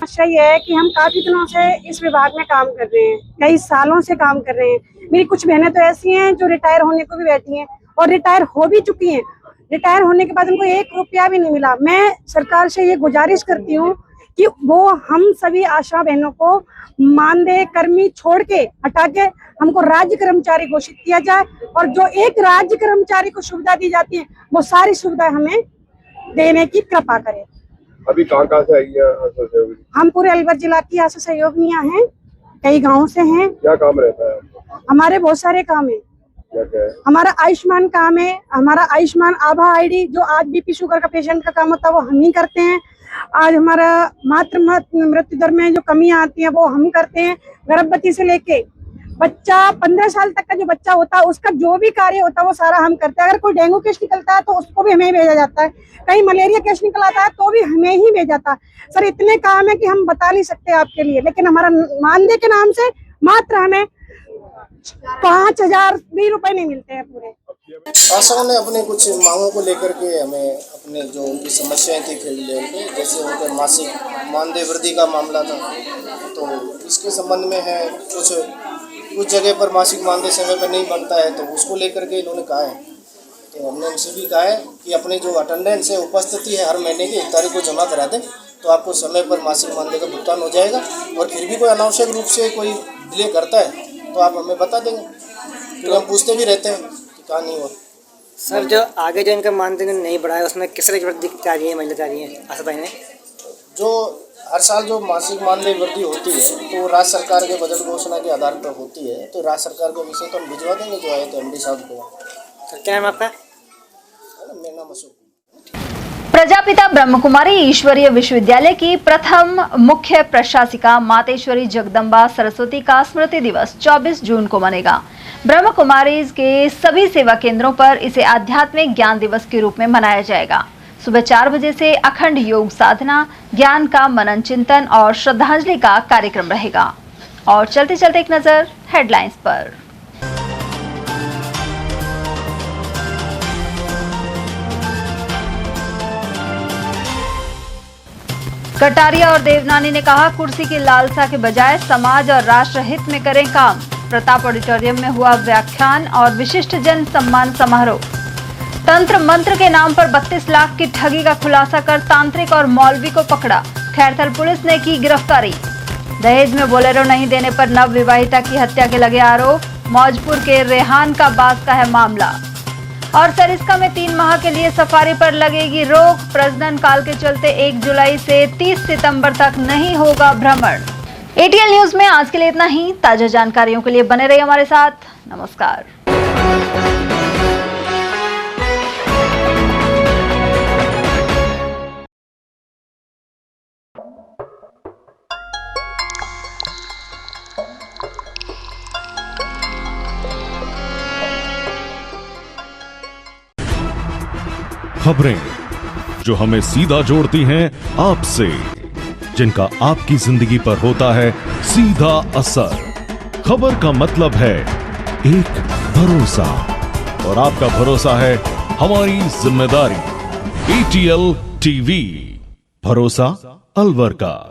समस्या ये है कि हम काफी दिनों से इस विभाग में काम कर रहे हैं, कई सालों से काम कर रहे हैं। मेरी कुछ बहनें तो ऐसी हैं जो रिटायर होने को भी बैठी हैं और रिटायर हो भी चुकी हैं। रिटायर होने के बाद उनको 1 रुपया भी नहीं मिला। मैं सरकार से ये गुजारिश करती हूँ कि वो हम सभी आशा बहनों को मानदेय कर्मी छोड़ के हटा के हमको राज्य कर्मचारी घोषित किया जाए, और जो एक राज्य कर्मचारी को सुविधा दी जाती है वो सारी सुविधाएं हमें देने की कृपा करें। अभी कहाँ से आई है आशा सहयोगी? हम पूरे अलवर जिला की आशा सहयोगिनियां हैं, कई गाँव से हैं। क्या काम रहता है? हमारे बहुत सारे काम है। हमारा आयुष्मान काम है, हमारा आयुष्मान आभा आईडी, जो आज बीपी शुगर का पेशेंट का काम होता है वो हम ही करते हैं। आज हमारा मातृ मृत्यु दर में जो कमियां आती हैं वो हम करते हैं। गर्भवती से लेके बच्चा 15 साल तक का जो बच्चा होता है उसका जो भी कार्य होता है वो सारा हम करते हैं। अगर कोई डेंगू केस निकलता है तो उसको भी हमें भेजा जाता है, कहीं मलेरिया केस निकल आता है तो भी हमें ही भेजा जाता है। सर इतने काम है कि हम बता नहीं सकते आपके लिए, लेकिन हमारा मानदेय के नाम से मात्र हमें 5,000 भी रुपए नहीं मिलते हैं पूरे। आशाओं ने अपने कुछ मांगों को लेकर के हमें अपने जो उनकी समस्याएं थी फील्ड लेवल पे, जैसे उनके मासिक मानदेय वृद्धि का मामला था, तो इसके संबंध में है कुछ जगह पर मासिक मानदेय समय पर नहीं बनता है, तो उसको लेकर के इन्होंने कहा है। तो हमने उनसे भी कहा है कि अपने जो अटेंडेंस है, उपस्थिति है, हर महीने की 1 तारीख को जमा करा दें, तो आपको समय पर मासिक मानदेय का भुगतान हो जाएगा। और फिर भी कोई अनावश्यक रूप से कोई डिले करता है तो आप हमें बता देंगे, फिर हम पूछते भी रहते हैं कि कहाँ नहीं हुआ। सर जो आगे जो इनका मानदेय नहीं बढ़ाया उसमें किस तरह की वृद्धि चाह रही है महिला चाह रही है आशा बहनें? जो हर साल जो मासिक मानदेय वृद्धि होती है तो राज्य सरकार के बजट घोषणा के आधार पर होती है, तो राज्य सरकार के विषय तो हम भिजवा देंगे जो आए थे MD साहब को। तो क्या नाम आपका? मेरा नाम अशोक। प्रजापिता ब्रह्मकुमारी ईश्वरीय विश्वविद्यालय की प्रथम मुख्य प्रशासिका मातेश्वरी जगदम्बा सरस्वती का स्मृति दिवस 24 जून को मनेगा। ब्रह्मकुमारी के सभी सेवा केंद्रों पर इसे आध्यात्मिक ज्ञान दिवस के रूप में मनाया जाएगा। सुबह 4 बजे से अखंड योग साधना, ज्ञान का मनन चिंतन और श्रद्धांजलि का कार्यक्रम रहेगा। और चलते चलते एक नजर हेडलाइंस पर। कटारिया और देवनानी ने कहा, कुर्सी की लालसा के बजाय समाज और राष्ट्र हित में करें काम। प्रताप ऑडिटोरियम में हुआ व्याख्यान और विशिष्ट जन सम्मान समारोह। तंत्र मंत्र के नाम पर 32 लाख की ठगी का खुलासा कर तांत्रिक और मौलवी को पकड़ा। खैरथल पुलिस ने की गिरफ्तारी। दहेज में बोलेरो नहीं देने पर नव विवाहिता की हत्या के लगे आरोप। मौजपुर के रेहान का बास का है मामला। और सरिस्का में 3 माह के लिए सफारी पर लगेगी रोक। प्रजनन काल के चलते 1 जुलाई से 30 सितंबर तक नहीं होगा भ्रमण। ATL न्यूज में आज के लिए इतना ही। ताजा जानकारियों के लिए बने रहिए हमारे साथ। नमस्कार। खबरें जो हमें सीधा जोड़ती हैं आपसे, जिनका आपकी जिंदगी पर होता है सीधा असर। खबर का मतलब है एक भरोसा, और आपका भरोसा है हमारी जिम्मेदारी। ATL TV, भरोसा अलवर का।